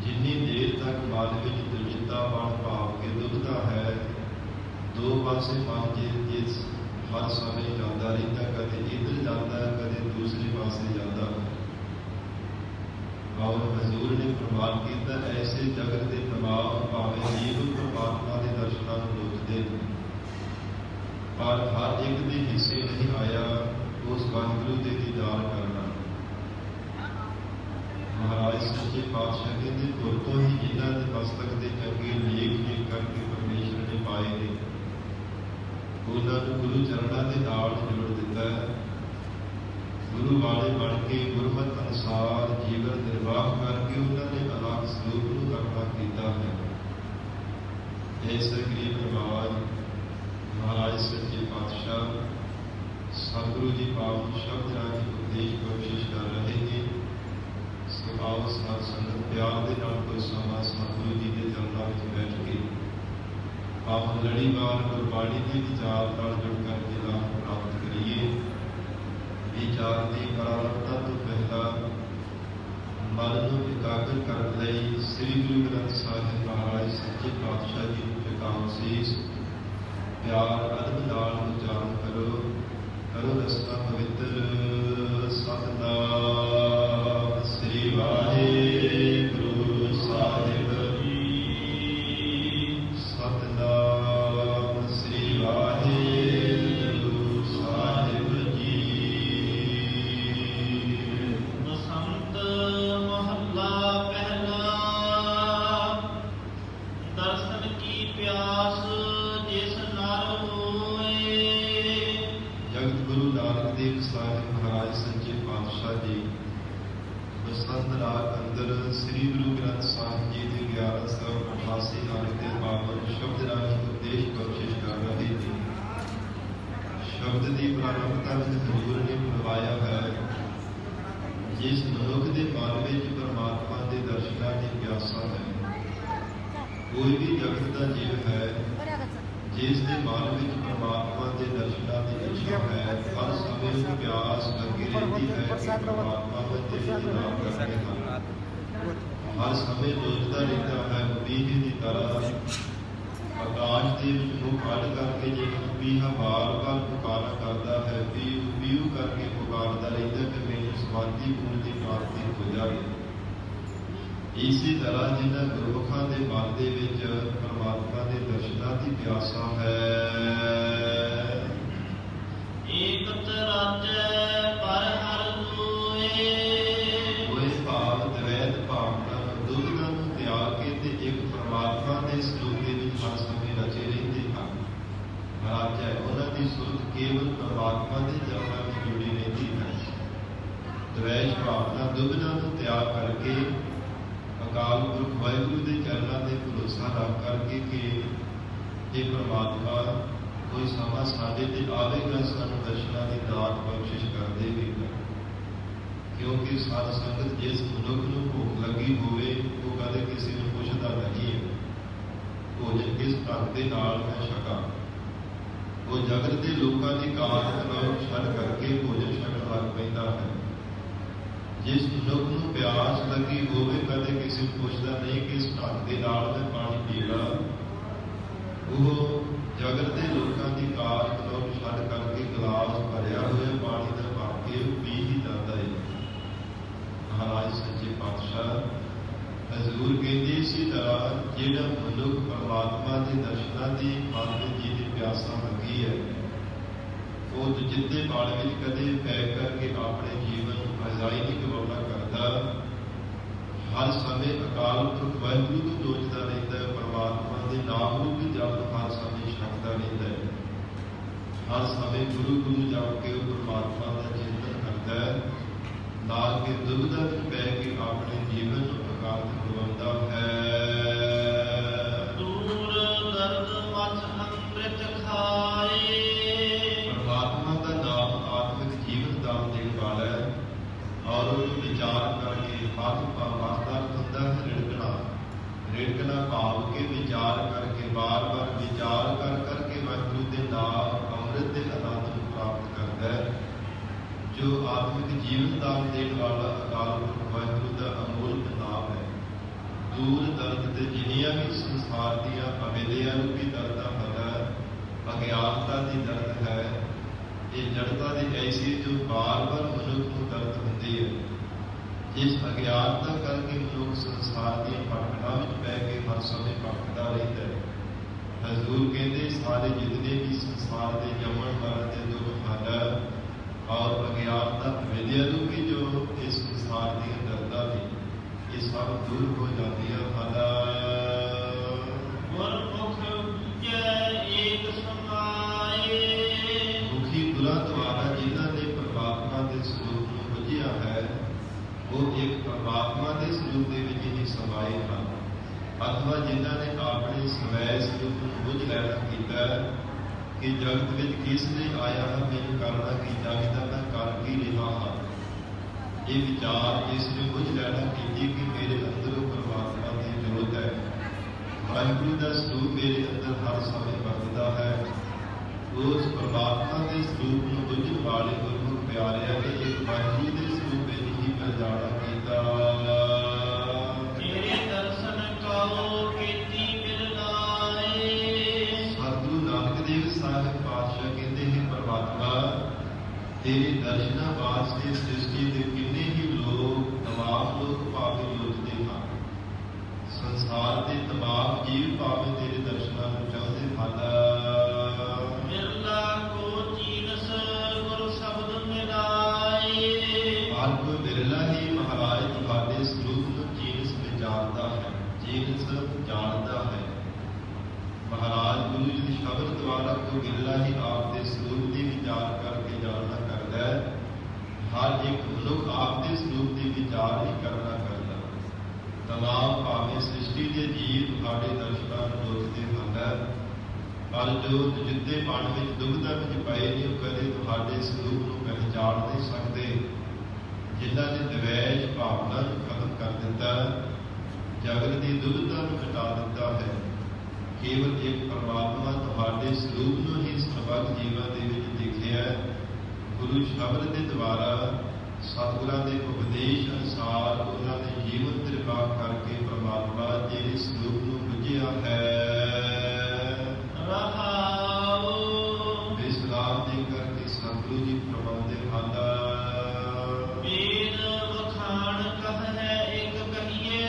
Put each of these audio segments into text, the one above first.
ਜਿੰਨੀ ਦੇਰ ਤੱਕ ਬਾਅਦ ਵਿੱਚ चिता बाण भाव के दुखदा है, दो पासे मन जिस हर समय जाता रहता, कदे इधर जाता है कदे दूसरे पासे जाता है। और हजूर ने प्रमाण किया ऐसे जगत के प्रभाव भावें जीव परमात्मा के दर्शनों लुटते हैं, पर हर एक के हिस्से नहीं आया उस वाहिगुरू के दीदार करना। महाराज सच्चे पातशाह कहते तुर तो ही जिन्हों के मस्तक के चंगे लेख लिख करके परमेश्वर ने पाए ने, उन्होंने गुरु चरणों के नाल जोड़ दिता है। गुरु वाले बन के गुरमत अनुसार जीवन निर्वाह करके उन्होंने अलग स्वरूप को अपना किया है। ऐसे गरीब नवाज महाराज सच्चे पातशाह सतगुरु जी पावन शब्द राजी उपदेश कोशिश कर रहे हैं। सुभाव सात संगत प्यार के नाल कोई समा सतगुरु जी के चरणों में बैठ के आप लड़ीवार गुरबाणी के विचार नाल जुड़ करके लाभ प्राप्त करिए। विचार की प्रारंभता तो पहला मन को एकाग्र करने लई श्री गुरु ग्रंथ साहिब महाराज सच्चे पातशाह जी को टिकाऊ शीश प्यार अदब नाल उच्चारण करो। करो रस्ता पवित्र सतनाम श्री वाहिगुरू साहिब सतनाम श्री वाहिगुरू साहिब जी। बसंत महला पहला दर्शन की प्यास जिस नर होए। जगत गुरु नानक देव साहिब महाराज सच्चे पातशाह जी बसंत राग अंदर श्री गुरु ग्रंथ साहिब जी के 1188 नाम के पावन शब्द राज उपदेश कोशिश कर रहे थे। शब्द की प्रारंभता में हजूर ने फरमाया है, जिस मनुख के मन में परमात्मा के दर्शनों की प्यासा है, कोई भी जगत का जीव है जिसके मन में परमात्मा के दर्शनों की इच्छा है, हर समय उसकी प्यास लगी रहती है कि परमात्मा में तेरे नाम करने का। हर समय सोचता रहता है बीज की तरह आकाश के मुख खड़ करके जो पीहा बार बार पुकारा करता है, पीऊ पीऊ करके पुकारता रहता है कि मेरी समाधि गुण की प्राप्ति हो जाए। इसी तरह जिन्हें गुरमुखों के मन के परमात्मा के दर्शनों की प्यासा है। एकत राजै पर हर होए। कोई भाव द्वैत भावना दुविधा को त्याग के ते एक परमात्मा के स्वरूप के हर समय रचे रहते हैं। महाराज है उन्होंने सुरत केवल परमात्मा के चरणों में जुड़ी रहती है। द्वैत भावना दुविधा को त्याग करके अकाल पुरख वाहिगुरू के चरणों से भरोसा रख करके कि ये परमात्मा कोई समा साढ़े ते आवेगा, सानू दर्शनों की दात बख्शिश कर देगा। क्योंकि साध संगत जिस मनुख को भूख लगी होवे वो कदे किसी ने पुछदा नहीं है भोजन किस ढंग के नाल मैं छका। वो जगत के लोगों की काट छड़ करके भोजन छकन लग पैंदा है। जिस मनुख को प्यास लगी होवे कदे किसी पुछदा नहीं कि इस ढंग के नाल मैं पानी पीला, वो जगत के लोगों की काट छड़ करके गिलास भरिया हुआ पानी का भर के पी ही जाता है। महाराज सच्चे पातशाह हजूर कहते इसी तरह जिहड़ा मनुख परमात्मा के दर्शनों की मन जी की प्यासा लगी है, वो जितने बाल में कदे पै करके अपने जीवन रजाई नहीं गवाना करता। हर समय अकाल पुरख वाहिगुरू को सोचता रहता है, परमात्मा के नाम को भी जप हर समय छकता रहता है। हर समय गुरु गुरु जप के परमात्मा का चिंतन करता है, ना कि दुविधा में पै के अपने जीवन अकाल गवाता है। दूर दर्द मच अमृत खाए। परमात्मा का नाम आत्मिक जीवन दान देने वाला है और विचार करके हाथ वास्ता होता है रिड़कना। रिड़कना भाव के विचार करके बार बार विचार कर करके वाहिगुरू के नाम अमृत के आनंद को प्राप्त करता है। जो आत्मिक जीवन दान देने वाला अकाल पुरख वाहिगुरू का अमूल्य नाम है। ਦੂਰ ਦਰਦ ਤੇ ਜਿੰਨੀਆਂ ਵੀ ਸੰਸਾਰ ਦੀਆਂ ਅਵੇਲਿਆਂ ਰੂਪੀ ਦਰਦਾਂ ਹਨ, ਅਗਿਆਨਤਾ ਦੀ ਦਰਦ ਹੈ, ਇਹ ਜੜਤਾ ਦੀ ਐਸੀ ਜੋ ਬਾਰ-ਬਾਰ ਮਨੁੱਖ ਨੂੰ ਦਰਦ ਹੁੰਦੀ ਹੈ। ਜਿਸ ਅਗਿਆਨਤਾ ਕਰਕੇ ਮਨੁੱਖ ਸੰਸਾਰ ਦੀਆਂ ਭਟਕਣਾਂ ਵਿੱਚ ਪੈ ਕੇ ਹਰ ਸਮੇਂ ਭਟਕਦਾ ਰਹਿੰਦਾ ਹੈ। ਹਜ਼ੂਰ ਕਹਿੰਦੇ ਸਾਰੇ ਜਿਤਨੇ ਵੀ ਸੰਸਾਰ ਦੇ ਜੰਮਣ ਮਰਨ ਦੇ ਦੁੱਖ ਹਨ ਔਰ ਅਗਿਆਨਤਾ ਅਵੇਲਿਆਂ ਰੂਪੀ ਜੋ ਇਸ ਸੰਸਾਰ ਦੀਆਂ ਦਰਦਾਂ ਨੇ, ਇਹ ਸਭ ਦੂਰ ਹੋ ਜਾਂਦੀਆਂ ਹਨ। ਗੁਰਮੁਖ ਬੁਝੈ ਏਕ ਸਮਾਏ। ਮੁਖੀ ਗੁਰਾਂ ਦੁਆਰਾ ਜਿਨ੍ਹਾਂ ਨੇ ਪਰਮਾਤਮਾ ਦੇ ਸਰੂਪ ਨੂੰ ਬੁੱਝਿਆ ਹੈ, ਉਹ ਇੱਕ ਪਰਮਾਤਮਾ ਦੇ ਸਰੂਪ ਦੇ ਵਿੱਚ ਹੀ ਸਮਾਏ ਹਨ। ਅਥਵਾ ਜਿਨ੍ਹਾਂ ਨੇ ਆਪਣੇ ਸਵੈ ਸਰੂਪ ਨੂੰ ਬੁੱਝ ਲੈਣਾ ਕੀਤਾ ਕਿ ਜਗਤ ਵਿੱਚ ਕਿਸ ਲਈ ਆਇਆ ਹੈ, ਮੈਨੂੰ ਕਰਨਾ ਕੀ ਚਾਹੀਦਾ, ਮੈਂ ਕਰ ਕੀ ਰਿਹਾ ਹਾਂ। ਇਹ ਵਿਚਾਰ ਇਸ ਨੂੰ ਬੁੱਝ ਲੈਣਾ ਕੀਤੀ ਕਿ ਮੇਰੇ ਅੰਦਰ ਪਰਮਾਤਮਾ ਦੀ ਜੋਤ ਹੈ, ਵਾਹਿਗੁਰੂ ਦਾ ਸਰੂਪ ਮੇਰੇ ਅੰਦਰ ਹਰ ਸਮੇਂ ਵਰਤਦਾ ਹੈ। ਉਸ ਪਰਮਾਤਮਾ ਦੇ ਸਰੂਪ ਨੂੰ ਬੁੱਝਣ ਵਾਲੇ ਗੁਰਮੁਖ ਪਿਆਰਿਆਂ ਨੇ ਇੱਕ ਵਾਹਿਗੁਰੂ ਦੇ ਸਰੂਪ ਵਿੱਚ ਹੀ ਪ੍ਰਜਾਣਾ ਕੀਤਾ। ਤੇਰੇ ਦਰਸ਼ਨ ਕਉ ਕੀਤੀ ਮਿਲ ਲਾਏ। ਸਤਿਗੁਰੂ ਨਾਨਕ ਦੇਵ ਸਾਹਿਬ ਪਾਤਸ਼ਾਹ ਕਹਿੰਦੇ ਹੈ, ਪਰਮਾਤਮਾ ਤੇਰੇ ਦਰਸ਼ਨਾਂ ਵਾਸਤੇ ਸ੍ਰਿਸ਼ਟੀ ਦੇ ਕਿੰਨੇ ਹੀ ਲੋਕ, ਤਮਾਮ ਲੋਕ ਭਾਵੇਂ ਲੋਚਦੇ ਹਨ। ਸੰਸਾਰ ਦੇ ਤਮਾਮ ਜੀਵ ਭਾਵੇਂ ਤੇਰੇ ਦਰਸ਼ਨਾਂ ਨੂੰ ਚਾਹੁੰਦੇ ਹਨ। ਮਿਰਲਾ ਕੋ ਚੀਨਸ ਗੁਰ ਸ਼ਬਦ ਮਿਲਾਏ। ਹਰ ਕੋਈ ਬਿਰਲਾ ਹੀ ਮਹਾਰਾਜ ਤੁਹਾਡੇ ਸਰੂਪ ਨੂੰ ਚੀਨਸ ਵਿਚਾਰਦਾ ਹੈ, ਚੀਨਸ ਜਾਣਦਾ ਹੈ। ਮਹਾਰਾਜ ਗੁਰੂ ਜੀ ਦੇ ਸ਼ਬਦ ਦੁਆਰਾ ਕੋਈ ਬਿਰਲਾ ਹੀ ਆਪ ਦੇ ਸਰੂਪ ਦੀ ਵਿਚਾਰ ਕਰਕੇ ਜਾਣਨਾ ਕਰਦਾ ਹੈ। ਹਰ ਇੱਕ ਮਨੁੱਖ ਆਪ ਦੇ ਸਰੂਪ ਦੀ ਵਿਚਾਰ ਹੀ ਕਰਨਾ ਕਰਦਾ। ਤਮਾਮ ਭਾਵੇਂ ਸ੍ਰਿਸ਼ਟੀ ਦੇ ਜੀਵ ਤੁਹਾਡੇ ਦਰਸ਼ਨਾਂ ਨੂੰ ਲੋਚਦੇ ਹਨ, ਪਰ ਜੋ ਜਿੱਦੇ ਮਨ ਵਿੱਚ ਦੁਬਿਧਾ ਵਿੱਚ ਪਏ ਨੇ, ਉਹ ਕਦੇ ਤੁਹਾਡੇ ਸਰੂਪ ਨੂੰ ਪਹਿਚਾਣ ਨਹੀਂ ਸਕਦੇ। ਜਿਨ੍ਹਾਂ ਨੇ ਦਵੈਸ਼ ਭਾਵਨਾ ਨੂੰ ਖਤਮ ਕਰ ਦਿੱਤਾ, ਜਗਤ ਦੀ ਦੁਬਿਧਾ ਨੂੰ ਮਿਟਾ ਦਿੱਤਾ ਹੈ, ਕੇਵਲ ਇੱਕ ਪਰਮਾਤਮਾ ਤੁਹਾਡੇ ਸਰੂਪ ਨੂੰ ਹੀ ਸਰਬੱਤ ਜੀਵਾਂ ਦੇ ਵਿੱਚ ਦਿਖਿਆ। ਗੁਰੂ ਸ਼ਬਦ ਦੇ ਦੁਆਰਾ ਸਤਿਗੁਰਾਂ ਦੇ ਉਪਦੇਸ਼ ਅਨੁਸਾਰ ਉਹਨਾਂ ਨੇ ਜੀਵਨ ਨਿਰਵਾਹ ਕਰਕੇ ਪਰਮਾਤਮਾ ਜਿਹੜੇ ਸਰੂਪ ਨੂੰ ਬੁੱਝਿਆ ਹੈ। ਰਹਾਉ ਵਿਸਰਾਮ ਦੇ ਕਰਕੇ ਸਤਿਗੁਰੂ ਜੀ ਫਰਮਾਉਂਦੇ ਹਨ, ਵੇਦ ਵਖਾਣ ਕਹੈ ਇੱਕ ਕਹੀਏ।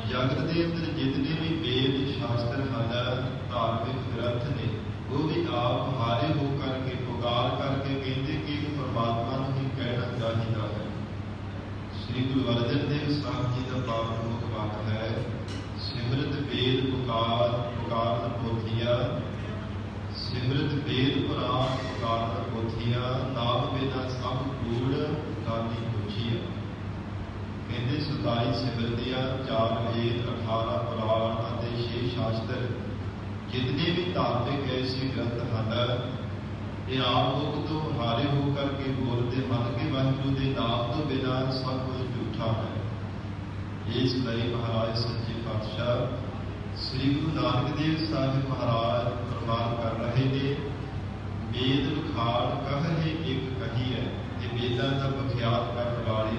ਜਗਤ ਦੇ ਅੰਦਰ ਜਿਤਨੇ ਵੀ ਵੇਦ ਸ਼ਾਸਤਰ ਹਨ, ਧਾਰਮਿਕ ਗ੍ਰੰਥ ਨੇ, ਉਹ ਵੀ ਆਪ ਹਾਰੇ ਹੋ ਕਰਕੇ ਪੁਕਾਰ ਕਰਕੇ ਕਹਿੰਦੇ ਕਿ ਪਰਮਾਤਮਾ ਨੂੰ ਹੀ ਕਹਿਣਾ ਚਾਹੀਦਾ ਹੈ। ਸ੍ਰੀ ਗੁਰੂ ਅਰਜਨ ਦੇਵ ਸਾਹਿਬ ਜੀ ਦਾ ਪਾਵਨ ਮੁਖ ਵਾਕ ਹੈ, ਸਿਮਰਤ ਵੇਦ ਪੁਕਾਰਨ ਪੋਥੀਆਂ, ਸਿਮਰਤ ਵੇਦ ਪੁਰਾਣ ਪੁਕਾਰਨ ਪੋਥੀਆਂ, ਨਾਮ ਬਿਨਾ ਸਭ ਕੂੜ ਦਾਨੀ ਪੁੱਛੀਆਂ। ਕਹਿੰਦੇ 27 ਸਿਮਰਤੀਆਂ, 4 ਵੇਦ, 18 ਪੁਰਾਣ ਅਤੇ 6 ਸ਼ਾਸਤਰ, ਜਿਤਨੇ ਵੀ ਧਾਰਮਿਕ ਐਸੇ ਗ੍ਰੰਥ ਹਨ, ਇਹ ਆਪ ਮੁਖ ਤੋਂ ਹਾਰੇ ਹੋ ਕਰਕੇ ਬੋਲਦੇ ਹਨ ਕਿ ਵਾਹਿਗੁਰੂ ਦੇ ਨਾਮ ਤੋਂ ਬਿਨਾਂ ਸਭ ਕੁਝ ਝੂਠਾ ਹੈ। ਇਸ ਲਈ ਮਹਾਰਾਜ ਸੱਚੇ ਪਾਤਸ਼ਾਹ ਸ੍ਰੀ ਗੁਰੂ ਨਾਨਕ ਦੇਵ ਸਾਹਿਬ ਮਹਾਰਾਜ ਪ੍ਰਮਾਣ ਕਰ ਰਹੇ ਨੇ, ਵੇਦ ਵਿਖਾਣ ਕਹੇ ਇੱਕ ਕਹੀ ਹੈ। ਇਹ ਵੇਦਾਂ ਦਾ ਵਿਖਿਆਤ ਕਰਨ ਵਾਲੇ,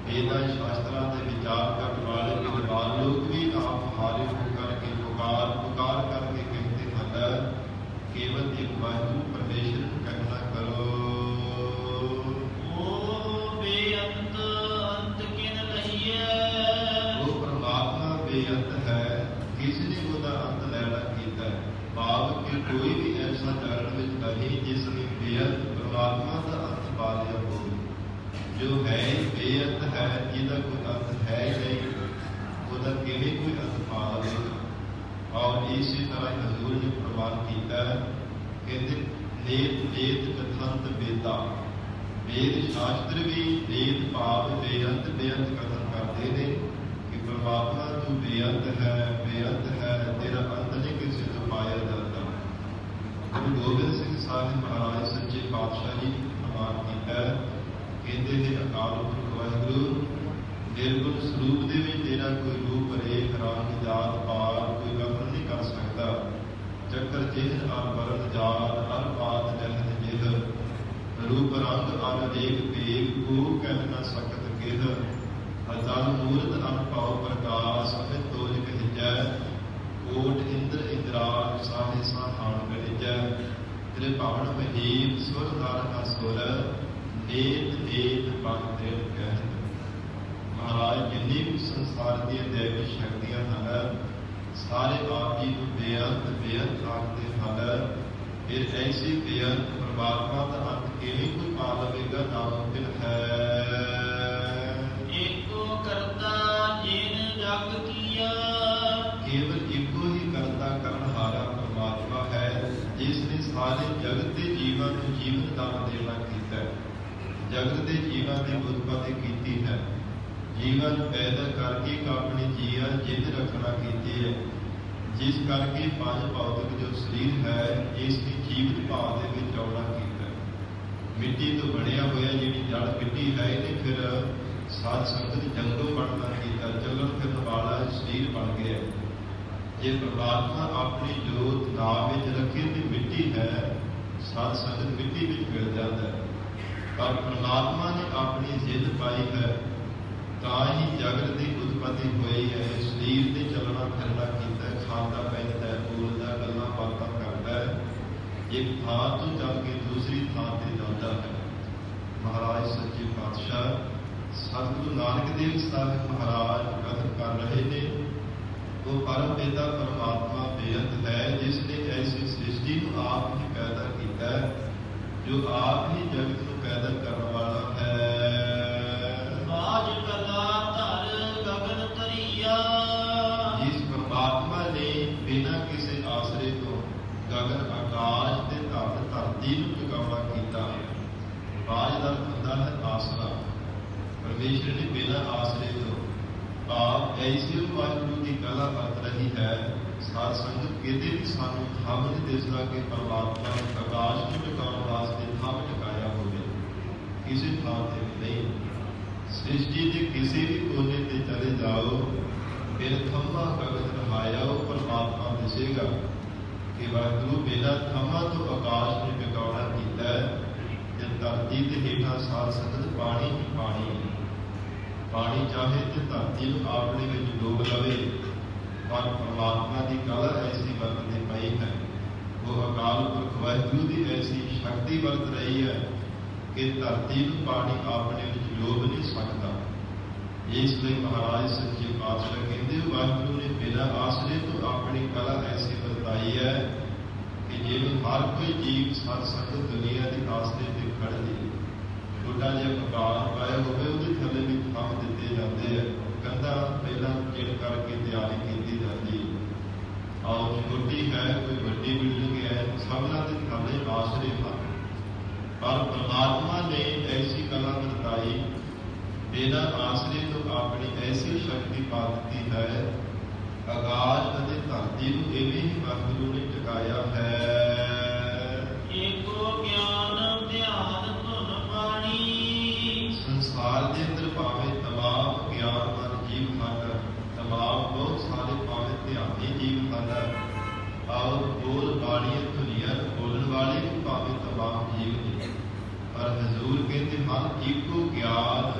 ਵੇਦਾਂ ਸ਼ਾਸਤਰਾਂ ਦੇ ਵਿਚਾਰ ਕਰਨ ਵਾਲੇ ਵਿਦਵਾਨ ਲੋਕ ਵੀ ਆਪ ਹਾਰੇ ਹੋ ਕਰਕੇ ਪੁਕਾਰ ਕਰਕੇ ਕਹਿੰਦੇ ਹਨ, ਕੇਵਲ ਇੱਕ ਵਾਹਿਗੁਰੂ ਪਰਮੇਸ਼ਰ ਨੂੰ ਕਹਿਣਾ ਕਰੋ। ਉਹ ਬੇਅੰਤ ਅੰਤ ਕਿਨ ਲਹੀਏ। ਉਹ ਪਰਮਾਤਮਾ ਬੇਅੰਤ ਹੈ, ਕਿਸ ਨੇ ਉਹਦਾ ਅੰਤ ਲੈਣਾ ਕੀਤਾ ਹੈ। ਭਾਵ ਕਿ ਕੋਈ ਵੀ ਐਸਾ ਜਗਤ ਵਿੱਚ ਨਹੀਂ ਜਿਸ ਨੇ ਬੇਅੰਤ ਪਰਮਾਤਮਾ ਦਾ ਅੰਤ ਪਾ ਲਿਆ ਹੋਵੇ। ਜੋ ਹੈ ਬੇਅੰਤ ਹੈ, ਜਿਹਦਾ ਕੋਈ ਅੰਤ ਹੈ ਨਹੀਂ, ਉਹਦਾ ਕਿਵੇਂ ਕੋਈ ਅੰਤ ਪਾ ਲਵੇਗਾ। ਔਰ ਇਸੇ ਤਰ੍ਹਾਂ ਹਜ਼ੂਰ ਨੇ ਪ੍ਰਮਾਣ ਕੀਤਾ, ਕਹਿੰਦੇ ਨੇਤ ਕਥੰਤ ਵੇਦਾ, ਵੇਦ ਸ਼ਾਸਤਰ ਵੀ ਵੇਦ ਭਾਵ ਬੇਅੰਤ ਕਥਨ ਕਰਦੇ ਨੇ ਕਿ ਪਰਮਾਤਮਾ ਤੂੰ ਬੇਅੰਤ ਹੈ, ਤੇਰਾ ਅੰਤ ਨਹੀਂ ਕਿਸੇ ਤੋਂ ਪਾਇਆ ਜਾਂਦਾ। ਗੁਰੂ ਗੋਬਿੰਦ ਸਿੰਘ ਸਾਹਿਬ ਮਹਾਰਾਜ ਸੱਚੇ ਪਾਤਸ਼ਾਹ ਜੀ ਪ੍ਰਮਾਣ ਕੀਤਾ, ਕਹਿੰਦੇ ਨੇ ਅਕਾਲ ਪੁਰਖ ਵਾਹਿਗੁਰੂ ਨਿਰਗੁਣ ਸਰੂਪ ਦੇ ਵਿੱਚ ਤੇਰਾ ਕੋਈ ਰੂਪ ਰੇਖ ਰੰਗ ਜਾਤ ਪਾਤ ਕੋਈ ਕਥਨ ਨਹੀਂ ਕਰ ਸਕਦਾ। ਚੱਕਰ ਚਿੰਨ ਅਰ ਵਰਨ ਜਾਤ ਅਰ ਪਾਤ ਜਹਤ ਜਿਹ, ਰੂਪ ਰੰਗ ਅਰ ਦੇਖ ਭੇਖ ਕੋ ਕਹਿ ਨਾ ਸਕਤ ਕਿਹ। ਅਜਲ ਮੂਰਤ ਅਨੁਭਵ ਪ੍ਰਕਾਸ਼ ਅਮਿਤ ਤੋਜ ਕਹਿਜੈ ਕੋਟ ਇੰਦਰ ਇੰਦਰਾਜ ਸਾਹਿ ਸਾਹਾਣ ਗੜਿਜੈ ਤੇਰੇ ਭਾਵਨ ਮਹੀਮ ਸੁਰ ਨਾਰਕਾ ਸੁਰ ਨੇਤ ਨੇਤ ਪਗ ਤੇ ਕਹਿ। ਮਹਾਰਾਜ ਜਿੰਨੀ ਵੀ ਸੰਸਾਰ ਦੀਆਂ ਦੇਵੀ ਸ਼ਕਤੀਆਂ ਹਨ ਸਾਰੇ ਆਪ ਜੀ ਨੂੰ ਬੇਅੰਤ ਬੇਅੰਤ ਆਖਦੇ ਹਨ। ਫਿਰ ਐਸੀ ਬੇਅੰਤ ਪਰਮਾਤਮਾ ਦਾ ਅੰਤ ਕਿਵੇਂ ਕੋਈ ਪਾ ਲਵੇਗਾ, ਨਾਮੁਮਕਿਨ ਹੈ। ਏਕੋ ਕਰਤਾ ਜਿਨ ਜਗ ਕੀਆ, ਕੇਵਲ ਇੱਕੋ ਹੀ ਕਰਤਾ ਕਰਨਹਾਰਾ ਪਰਮਾਤਮਾ ਹੈ ਜਿਸ ਨੇ ਸਾਰੇ ਜਗਤ ਦੇ ਜੀਵਾਂ ਨੂੰ ਜੀਵਨ ਦਾਨ ਦੇਣਾ ਕੀਤਾ ਹੈ। ਜਗਤ ਦੇ ਜੀਵਾਂ ਦੀ ਉਤਪਤੀ ਕੀਤੀ ਹੈ। ਜੀਵਨ ਪੈਦਾ ਕਰਕੇ ਇੱਕ ਆਪਣੇ ਜੀਆ ਜਿੱਦ ਰੱਖਣਾ ਕੀਤੀ ਹੈ, ਜਿਸ ਕਰਕੇ ਪੰਜ ਭੌਤਿਕ ਜੋ ਸਰੀਰ ਹੈ ਇਸ ਦੀ ਜੀਵਤ ਭਾਵ ਦੇ ਵਿੱਚ ਆਉਣਾ ਕੀਤਾ। ਮਿੱਟੀ ਤੋਂ ਬਣਿਆ ਹੋਇਆ ਜਿਹੜੀ ਜੜ ਮਿੱਟੀ ਹੈ ਇਹਨੇ ਫਿਰ ਸਾਧ ਸੰਗਤ ਜੰਗਲੋਂ ਬਣਨਾ ਕੀਤਾ, ਚੱਲਣ ਫਿਰਨ ਵਾਲਾ ਸਰੀਰ ਬਣ ਗਿਆ। ਜੇ ਪਰਮਾਤਮਾ ਆਪਣੀ ਜੋਤ ਨਾਮ ਵਿੱਚ ਰੱਖੇ ਤੇ ਮਿੱਟੀ ਹੈ, ਸਾਧ ਸੰਗਤ ਮਿੱਟੀ ਵਿੱਚ ਮਿਲ ਜਾਂਦਾ ਹੈ। ਪਰ ਪਰਮਾਤਮਾ ਨੇ ਆਪਣੀ ਜ਼ਿੱਦ ਪਾਈ ਹੈ ਤਾਂ ਹੀ ਜਗਤ ਦੀ ਉਤਪਤੀ ਹੋਈ ਹੈ। ਸਰੀਰ ਤੇ ਚੱਲਣਾ ਫਿਰਨਾ ਕੀਤਾ, ਖਾਂਦਾ ਪੈਂਦਾ, ਬੋਲਦਾ, ਗੱਲਾਂ ਬਾਤਾਂ ਕਰਦਾ ਹੈ। ਇੱਕ ਥਾਂ ਤੋਂ ਚੱਲ ਕੇ ਦੂਸਰੀ ਥਾਂ ਤੇ ਜਾਂਦਾ ਹੈ। ਮਹਾਰਾਜ ਸੱਚੇ ਪਾਤਸ਼ਾਹ ਸਤਿਗੁਰੂ ਨਾਨਕ ਦੇਵ ਸਾਹਿਬ ਮਹਾਰਾਜ ਕਥਨ ਕਰ ਰਹੇ ਨੇ। ਉਹ ਪਰਮ ਪਿਤਾ ਪਰਮਾਤਮਾ ਬੇਅੰਤ ਹੈ ਜਿਸ ਨੇ ਐਸੀ ਸ੍ਰਿਸ਼ਟੀ ਨੂੰ ਆਪ ਹੀ ਪੈਦਾ ਕੀਤਾ ਹੈ, ਜੋ ਆਪ ਹੀ ਜਗਤ ਨੂੰ ਪੈਦਾ ਕਰਨ ਵਾਲਾ ਹੈ। ਬਾਜ ਕਲਾ ਧਰ ਗਗਨ ਤਰੀਆ, ਜਿਸ ਪਰਮਾਤਮਾ ਨੇ ਬਿਨਾਂ ਕਿਸੇ ਆਸਰੇ ਤੋਂ ਗਗਨ ਆਕਾਸ਼ ਤੇ ਧਰਤੀ ਨੂੰ ਟਿਕਾਉਣਾ ਕੀਤਾ ਹੈ। ਬਾਜ ਦਾ ਹੁੰਦਾ ਹੈ ਆਸਰਾ। ਪਰਮੇਸ਼ਰ ਨੇ ਬਿਨਾਂ ਆਸਰੇ ਤੋਂ ਆਪ ਐਸੀ ਵਾਹਿਗੁਰੂ ਦੀ ਕਲਾ ਵਰਤ ਰਹੀ ਹੈ। ਸਾਧ ਸੰਗਤ ਕਿਤੇ ਵੀ ਸਾਨੂੰ ਥੰਮ ਨਹੀਂ ਦਿਸਦਾ ਕਿ ਪਰਮਾਤਮਾ ਨੇ ਆਕਾਸ਼ ਨੂੰ ਟਿਕਾਉਣ ਵਾਸਤੇ ਥੰਮ ਟਿਕਾਇਆ ਹੋਵੇ, ਕਿਸੇ ਥਾਂ ਤੇ ਵੀ ਨਹੀਂ। ਸ੍ਰਿਸ਼ਟੀ ਦੇ ਕਿਸੇ ਵੀ ਕੋਨੇ ਤੇ ਚਲੇ ਜਾਓ, ਬਿਨ ਥੰਮਾ ਗਗਨ ਰਹਾਇਆ ਉਹ ਪਰਮਾਤਮਾ ਦਿਸੇਗਾ ਕਿ ਵਾਹਿਗੁਰੂ ਬਿਨਾਂ ਥੰਮਾ ਤੋਂ ਆਕਾਸ਼ ਨੂੰ ਟਿਕਾਉਣਾ ਕੀਤਾ ਹੈ। ਜੇ ਧਰਤੀ ਦੇ ਹੇਠਾਂ ਸਾਧ ਸੰਗਤ ਪਾਣੀ ਹੀ ਪਾਣੀ ਹੈ। ਪਾਣੀ ਚਾਹੇ ਤੇ ਧਰਤੀ ਨੂੰ ਆਪਣੇ ਵਿੱਚ ਡੋਬ ਲਵੇ, ਪਰ ਪਰਮਾਤਮਾ ਦੀ ਕਲਾ ਐਸੀ ਵਰਤਦੀ ਪਈ ਹੈ। ਉਹ ਅਕਾਲ ਪੁਰਖ ਵਾਹਿਗੁਰੂ ਦੀ ਐਸੀ ਸ਼ਕਤੀ ਵਰਤ ਰਹੀ ਹੈ ਕਿ ਧਰਤੀ ਨੂੰ ਪਾਣੀ ਆਪਣੇ ਵਿੱਚ ਡੋਬ ਨਹੀਂ ਸਕਦਾ। ਇਸ ਲਈ ਮਹਾਰਾਜ ਸੱਚੇ ਪਾਤਸ਼ਾਹ ਕਹਿੰਦੇ ਵਾਹਿਗੁਰੂ ਨੇ ਬਿਨਾਂ ਆਸਰੇ ਤੋਂ ਆਪਣੀ ਕਲਾ ਐਸੀ ਵਰਤਾਈ ਹੈ ਕਿ ਜਿਵੇਂ ਹਰ ਕੋਈ ਜੀਵ ਸਾਧ ਸੰਗਤ ਦੁਨੀਆ ਦੇ ਆਸਰੇ ਤੇ ਖੜ੍ਹਦੀ ਛੋਟਾ ਜਿਹਾ ਮਕਾਨ ਪਾਇਆ ਹੋਵੇ ਉਹਦੇ ਥੱਲੇ ਵੀ ਥੰਮ ਦਿੱਤੇ ਜਾਂਦੇ ਆ। ਕੰਧਾਂ ਪਹਿਲਾਂ ਚਿਣ ਕਰਕੇ ਤਿਆਰੀ ਕੀਤੀ ਜਾਂਦੀ। ਆਓ ਛੋਟੀ ਹੈ ਕੋਈ ਵੱਡੀ ਬਿਲਡਿੰਗ ਹੈ, ਸਭਨਾਂ ਦੇ ਥੱਲੇ ਆਸਰੇ ਹਨ। ਪਰ ਪਰਮਾਤਮਾ ਨੇ ਐਸੀ ਕਲਾ ਵਰਤਾਈ, ਬਿਨਾਂ ਆਸਰੇ ਤੋਂ ਆਪਣੀ ਐਸੀ ਸ਼ਕਤੀ ਪਾ ਦਿੱਤੀ ਹੈ। ਆਕਾਸ਼ ਅਤੇ ਧਰਤੀ ਨੂੰ ਇਵੇਂ ਹੀ ਵਾਹਿਗੁਰੂ ਨੇ ਟਿਕਾਇਆ ਹੈ। ਏਕੋ ਗਿਆਨ ਧਿਆਨ ਧੁਨ ਬਾਣੀ, ਸੰਸਾਰ ਦੇ ਅੰਦਰ ਭਾਵੇਂ ਤਮਾਮ ਗਿਆਨਵਾਨ ਜੀਵ ਹਨ, ਤਮਾਮ ਬਹੁਤ ਸਾਰੇ ਭਾਵੇਂ ਧਿਆਨੀ ਜੀਵ ਹਨ, ਔਰ ਬੋਲ ਬਾਣੀਆਂ ਧੁਨੀਆਂ ਬੋਲਣ ਵਾਲੇ ਵੀ ਭਾਵੇਂ ਤਮਾਮ ਜੀਵ ਨੇ, ਪਰ ਹਜ਼ੂਰ ਕਹਿੰਦੇ ਹਨ ਇੱਕੋ ਗਿਆਨ।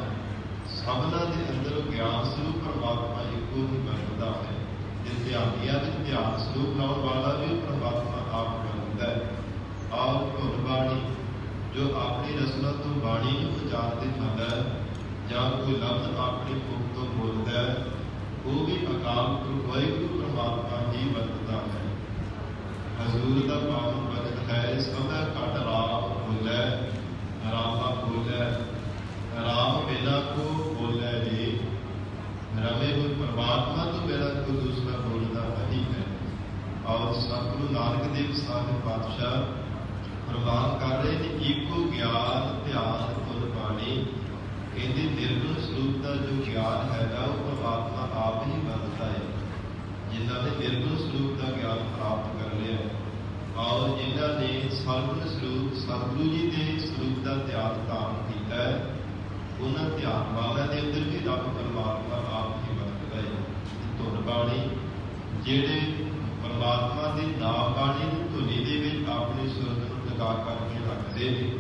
ਸਭਨਾਂ ਦੇ ਅੰਦਰ ਗਿਆਨ ਸਰੂਪ ਪਰਮਾਤਮਾ ਇੱਕੋ ਹੀ ਵਰਤਦਾ ਹੈ। ਤੇ ਧਿਆਨੀਆਂ ਵਿੱਚ ਧਿਆਨ ਸਰੂਪ ਲਾਉਣ ਵਾਲਾ ਵੀ ਪਰਮਾਤਮਾ ਆਪ ਵਰਤਦਾ ਹੈ। ਔਰ ਧੁਨ ਬਾਣੀ ਜੋ ਆਪਣੀ ਰਸਨਾ ਤੋਂ ਬਾਣੀ ਨੂੰ ਉਚਾਰਦੇ ਹਨ ਜਾਂ ਕੋਈ ਲਫ਼ਜ਼ ਆਪਣੇ ਮੁਖ ਤੋਂ ਬੋਲਦਾ ਹੈ, ਉਹ ਵੀ ਅਕਾਲ ਪੁਰਖ ਵਾਹਿਗੁਰੂ ਪਰਮਾਤਮਾ ਹੀ ਵਰਤਦਾ ਹੈ। ਹਜ਼ੂਰ ਦਾ ਪਾਵਨ ਬਚਨ ਹੈ ਸਦਾ ਘਟ ਰਾਮ ਬੋਲੇ, ਰਾਮਾ ਬੋਲੇ, ਰਾਮ ਬਿਨਾ ਕੋ ਬੋਲੇ ਰੇ। ਰਵੇ ਹੋਏ ਪਰਮਾਤਮਾ ਤੋਂ ਬਿਨਾਂ ਕੋਈ ਦੂਸਰਾ ਬੋਲਦਾ ਨਹੀਂ ਹੈ। ਔਰ ਸਤਿਗੁਰੂ ਨਾਨਕ ਦੇਵ ਸਾਹਿਬ ਪਾਤਸ਼ਾਹ ਪ੍ਰਵਾਨ ਕਰ ਰਹੇ ਨੇ ਇੱਕੋ ਗਿਆਨ ਧਿਆਨ ਧੁਨ ਬਾਣੀ। ਕਹਿੰਦੇ ਨਿਰਗੁਣ ਸਰੂਪ ਦਾ ਜੋ ਗਿਆਨ ਹੈਗਾ ਉਹ ਪਰਮਾਤਮਾ ਆਪ ਹੀ ਵਰਤਦਾ ਹੈ। ਜਿਨ੍ਹਾਂ ਨੇ ਨਿਰਗੁਣ ਸਰੂਪ ਦਾ ਗਿਆਨ ਪ੍ਰਾਪਤ ਕਰ ਲਿਆ, ਔਰ ਜਿਨ੍ਹਾਂ ਨੇ ਸਰਗੁਣ ਸਰੂਪ ਸਤਿਗੁਰੂ ਜੀ ਦੇ ਸਰੂਪ ਦਾ ਧਿਆਨ ਧਾਰਨ ਕੀਤਾ ਹੈ, ਉਹਨਾਂ ਧਿਆਨ ਵਾਲਿਆਂ ਦੇ ਅੰਦਰ ਵੀ ਰੱਬ ਪਰਮਾਤਮਾ ਆਪ ਹੀ ਵਰਤਦਾ ਹੈ। ਧੁਨ ਬਾਣੀ ਜਿਹੜੇ ਪਰਮਾਤਮਾ ਦੀ ਨਾਮ ਬਾਣੀ ਦੀ ਧੁਨੀ ਦੇ ਵਿੱਚ ਆਪਣੀ ਸੁਰਤ ਨੂੰ ਟਿਕਾ ਕਰਕੇ ਰੱਖਦੇ ਨੇ,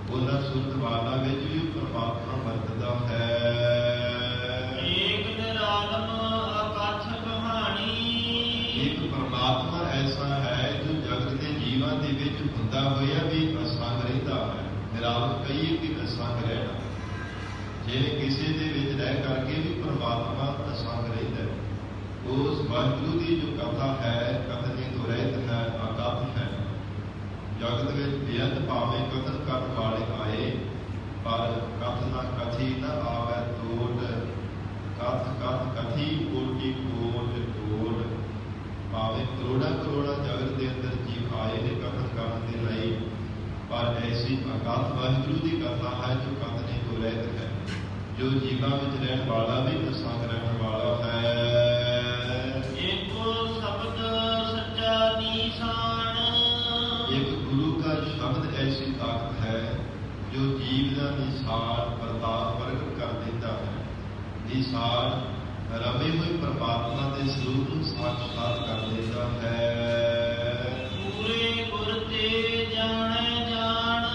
ਉਹਨਾਂ ਸੁਰਤ ਵਾਲਾਂ ਵਿੱਚ ਵੀ ਪਰਮਾਤਮਾ ਵਰਤਦਾ ਹੈ। ਆਲਮ ਅਕਥ ਕਹਾਣੀ। ਇੱਕ ਪਰਮਾਤਮਾ ਐਸਾ ਹੈ ਜੋ ਜਗਤ ਦੇ ਜੀਵਾਂ ਦੇ ਵਿੱਚ ਹੁੰਦਾ ਹੋਇਆ ਵੀ ਅਸੰਗ ਰਹਿੰਦਾ ਹੈ। ਨਿਰਾਮਤ ਕਹੀਏ ਕਿ ਅਸੰਗ ਰਹਿਣਾ, ਜਿਵੇਂ ਕਿਸੇ ਦੇ ਵਿੱਚ ਰਹਿ ਕਰਕੇ ਵੀ ਪਰਮਾਤਮਾ ਅਸੰਗ ਰਹਿੰਦਾ ਹੈ। ਉਸ ਵਾਹਿਗੁਰੂ ਦੀ ਜੋ ਕਥਾ ਹੈ, ਕਥਨੀ ਤੋਂ ਰਹਿਤ ਹੈ, ਅਕਥ ਹੈ। ਜਗਤ ਵਿੱਚ ਬੇਅੰਤ ਭਾਵੇਂ ਕਥਨ ਕਰਨ ਵਾਲੇ ਆਏ, ਪਰ ਕਥ ਨਾ ਕਥੀ ਨਾ ਆਵੈ ਤੋਟ। ਕਥ ਕਥ ਕਥੀ ਕੋਟਿ ਕੋਟ ਕੋਟ। ਭਾਵੇਂ ਕਰੋੜਾਂ ਕਰੋੜਾਂ ਜਗਤ ਦੇ ਅੰਦਰ ਜੀਵ ਆਏ ਨੇ ਕਥਨ ਕਰਨ ਦੇ ਲਈ, ਪਰ ਐਸੀ ਅਕਥ ਵਾਹਿਗੁਰੂ ਦੀ ਕਥਾ ਹੈ ਜੋ ਕਥਨੀ ਤੋਂ ਰਹਿਤ ਹੈ, ਜੋ ਜੀਵਾਂ ਵਿੱਚ ਰਹਿਣ ਵਾਲਾ ਵੀ ਅਸੰਗ ਰਹਿਣ ਵਾਲਾ ਹੈ। ਏਕੋ ਸ਼ਬਦ ਸੱਚਾ ਨਿਸ਼ਾਨ। ਇੱਕ ਗੁਰੂ ਦਾ ਸ਼ਬਦ ਐਸੀ ਤਾਕਤ ਹੈ ਜੋ ਜੀਵ ਦਾ ਨਿਸ਼ਾਨ ਪ੍ਰਤਾਪ ਪ੍ਰਗਟ ਕਰ ਦਿੰਦਾ ਹੈ। ਨਿਸ਼ਾਨ ਰਵੇ ਹੋਏ ਪਰਮਾਤਮਾ ਦੇ ਸਰੂਪ ਨੂੰ ਸਾਖਸ਼ਾਤ ਕਰ ਦਿੰਦਾ ਹੈ। ਪੂਰੇ ਗੁਰ ਤੇ ਜਾਣੈ ਜਾਣ।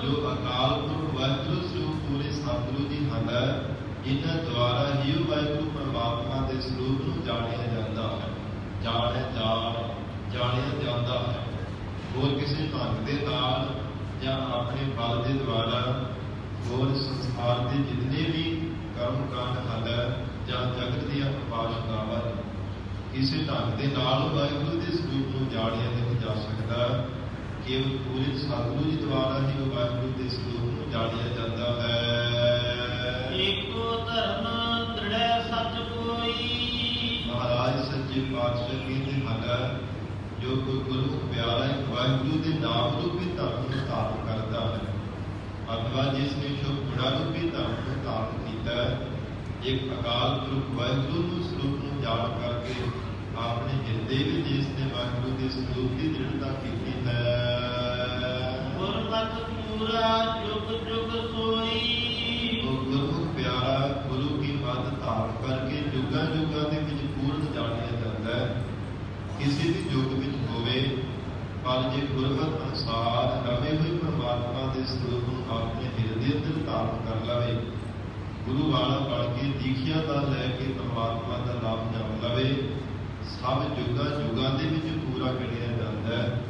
ਜੋ ਅਕਾਲ ਪੁਰਖ ਵਾਹਿਗੁਰੂ ਸਰੂਪ ਪੂਰੇ ਸਤਿਗੁਰੂ ਦੀ ਹੈ, ਇਹਨਾਂ ਦੁਆਰਾ ਹੀ ਉਹ ਵਾਹਿਗੁਰੂ ਪਰਮਾਤਮਾ ਦੇ ਸਰੂਪ ਨੂੰ ਜਾਣਿਆ ਜਾਂਦਾ ਹੈ। ਜਾਣਿਆ ਜਾਂਦਾ ਹੈ। ਹੋਰ ਕਿਸੇ ਢੰਗ ਦੇ ਨਾਲ ਜਾਂ ਆਪਣੇ ਬਲ ਦੇ ਦੁਆਰਾ ਹੋਰ ਸੰਸਾਰ ਦੇ ਜਿਤਨੇ ਵੀ ਕਰਮ ਕਾਂਡ ਹਨ ਜਾਂ ਜਗਤ ਦੀਆਂ ਉਪਾਸਨਾਵਾਂ, ਕਿਸੇ ਢੰਗ ਦੇ ਨਾਲ ਵਾਹਿਗੁਰੂ ਦੇ ਸਰੂਪ ਨੂੰ ਜਾਣਿਆ ਨਹੀਂ ਜਾ ਸਕਦਾ। ਕੇਵਲ ਪੂਰੇ ਸਤਿਗੁਰੂ ਜੀ ਦੁਆਰਾ ਹੀ ਉਹ ਵਾਹਿਗੁਰੂ ਦੇ ਸਰੂਪ ਨੂੰ ਜਾਣਿਆ ਜਾਂਦਾ ਹੈ। ਏਕੋ ਧਰਮ ਦ੍ਰਿੜੈ ਸੱਚ ਕੋਈ। ਮਹਾਰਾਜ ਸੱਚੇ ਪਾਤਸ਼ਾਹ ਕਹਿੰਦੇ ਹਨ, ਜੋ ਕੋਈ ਗੁਰਮੁਖ ਪਿਆਰਾ ਇੱਕ ਵਾਹਿਗੁਰੂ ਦੇ ਨਾਮ ਰੂਪੀ ਧਰਮ ਨੂੰ ਧਾਰਨ ਕਰਦਾ ਹੈ, ਅਥਵਾ ਜਿਸ ਨੇ ਸ਼ੁਭ ਗੁਣਾ ਰੂਪੀ ਧਰਮ ਨੂੰ ਧਾਰਨ ਕੀਤਾ, ਇੱਕ ਅਕਾਲ ਪੁਰਖ ਵਾਹਿਗੁਰੂ ਨੂੰ ਸਰੂਪ ਨੂੰ ਜਾਣ ਕਰਕੇ ਆਪਣੇ ਹਿਰਦੇ ਵਿੱਚ ਜਿਸ ਨੇ ਵਾਹਿਗੁਰੂ ਦੇ ਸਰੂਪ ਦੀ ਦ੍ਰਿੜਤਾ ਕੀਤੀ ਹੈ। ਗੁਰਮਤਿ ਪੂਰਾ ਜੁਗ ਜੁਗ ਸੋਈ। ਉਹ ਗੁਰਮੁਖ ਪਿਆਰਾ ਗੁਰੂ ਕੀ ਮੱਤ ਧਾਰਨ ਕਰਕੇ ਜੁਗਾਂ ਜੁਗਾਂ ਦੇ ਵਿੱਚ ਪੂਰਨ ਜਾਣਿਆ ਜਾਂਦਾ ਹੈ। ਕਿਸੇ ਵੀ ਯੁੱਗ ਵਿੱਚ ਹੋਵੇ, ਪਰ ਜੇ ਗੁਰਮਤਿ ਅਨੁਸਾਰ ਰਵੇ ਹੋਏ ਪਰਮਾਤਮਾ ਦੇ ਸਰੂਪ ਨੂੰ ਆਪਣੇ ਹਿਰਦੇ ਅੰਦਰ ਧਾਰਨ ਕਰ ਲਵੇ, ਗੁਰੂ ਵਾਲਾ ਬਣ ਕੇ ਦੀਖਿਆ ਦਾ ਲੈ ਕੇ ਪਰਮਾਤਮਾ ਦਾ ਨਾਮ ਜਪ ਲਵੇ, ਸਭ ਜੁਗਾਂ ਜੁਗਾਂ ਦੇ ਵਿੱਚ ਪੂਰਾ ਗਿਣਿਆ ਜਾਂਦਾ ਹੈ।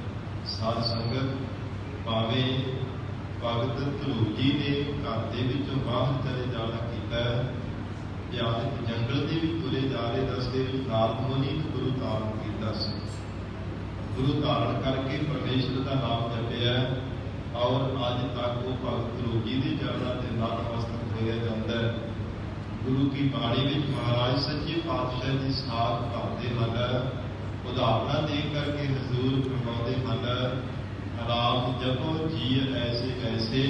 ਸਾਧ ਸੰਗਤ ਭਾਵੇਂ ਭਗਤ ਧਰੂ ਜੀ ਨੇ ਘਰ ਦੇ ਵਿੱਚੋਂ ਬਾਹਰ ਚਲੇ ਜਾਣਾ ਕੀਤਾ, ਧਿਆਨ ਜੰਗਲ ਦੇ ਵਿੱਚ ਤੁਰੇ ਜਾ ਰਹੇ ਰਸਤੇ ਵਿੱਚ ਨਾਰਦ ਮੁਨੀ ਨੂੰ ਗੁਰੂ ਧਾਰਨ ਕੀਤਾ ਸੀ। ਗੁਰੂ ਧਾਰਨ ਕਰਕੇ ਪਰਮੇਸ਼ਰ ਦਾ ਨਾਮ ਜਪਿਆ, ਔਰ ਅੱਜ ਤੱਕ ਉਹ ਭਗਤ ਧਰੂ ਜੀ ਦੇ ਚਰਨਾਂ ਦੇ ਨਤਮਸਤਕ ਹੋਇਆ ਜਾਂਦਾ ਹੈ। ਗੁਰੂ ਕੀ ਬਾਣੀ ਵਿੱਚ ਮਹਾਰਾਜ ਸੱਚੇ ਪਾਤਸ਼ਾਹ ਦੀ ਸਾਖ ਕਰਦੇ ਹਨ, ਉਦਾਹਰਨਾਂ ਦੇ ਕਰਕੇ ਹਜ਼ੂਰ ਫਰਮਾਉਂਦੇ ਹਨ, ਰਾਮ ਜਪੋ ਜੀ ਐਸੇ ਐਸੇ,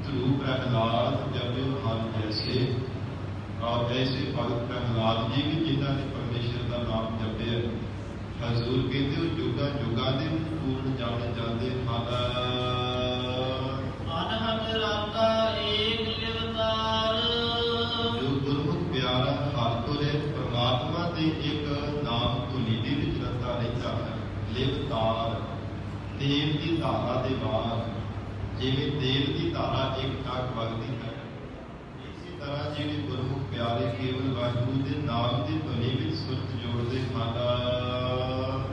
ਧਰੂ ਪ੍ਰਹਲਾਦ ਜਪਿਓ ਹਰਿ ਜੈਸੇ। ਔਰ ਐਸੇ ਭਗਤ ਪ੍ਰਹਲਾਦ ਜੀ ਵੀ ਜਿਨ੍ਹਾਂ ਨੇ ਪਰਮੇਸ਼ਰ ਦਾ ਨਾਮ ਜਪਿਆ, ਹਜ਼ੂਰ ਕਹਿੰਦੇ ਉਹ ਜੁਗਾਂ ਜੁਗਾਂ ਦੇ ਵਿੱਚ ਪੂਰਨ ਜਾਣੇ ਜਾਂਦੇ ਹਨ। ਅਨਹਦ ਰਾਤਾ ਏਕ ਲਿਵਤਾਰ। ਜੋ ਗੁਰਮੁਖ ਪਿਆਰਾ ਹਰ ਤੋਂ ਰਹਿਤ ਪਰਮਾਤਮਾ ਦੇ ਇੱਕ ਨਾਮ ਧੁਨੀ ਦੇ ਵਿੱਚ ਰਤਾ ਰਹਿੰਦਾ ਹੈ। ਲਿਵਤਾਰ ਤੇਲ ਦੀ ਧਾਰਾ ਦੇ ਬਾਅਦ, ਜਿਵੇਂ ਤੇਲ ਦੀ ਧਾਰਾ ਇੱਕ ਟੱਕ ਵਗਦੀ ਹੈ, ਇਸੇ ਤਰ੍ਹਾਂ ਜਿਹੜੇ ਗੁਰਮੁਖ ਪਿਆਰੇ ਕੇਵਲ ਵਾਹਿਗੁਰੂ ਦੇ ਨਾਮ ਦੀ ਧੁਨੀ ਵਿੱਚ ਸੁਰਤ ਜੋੜਦੇ ਹਨ।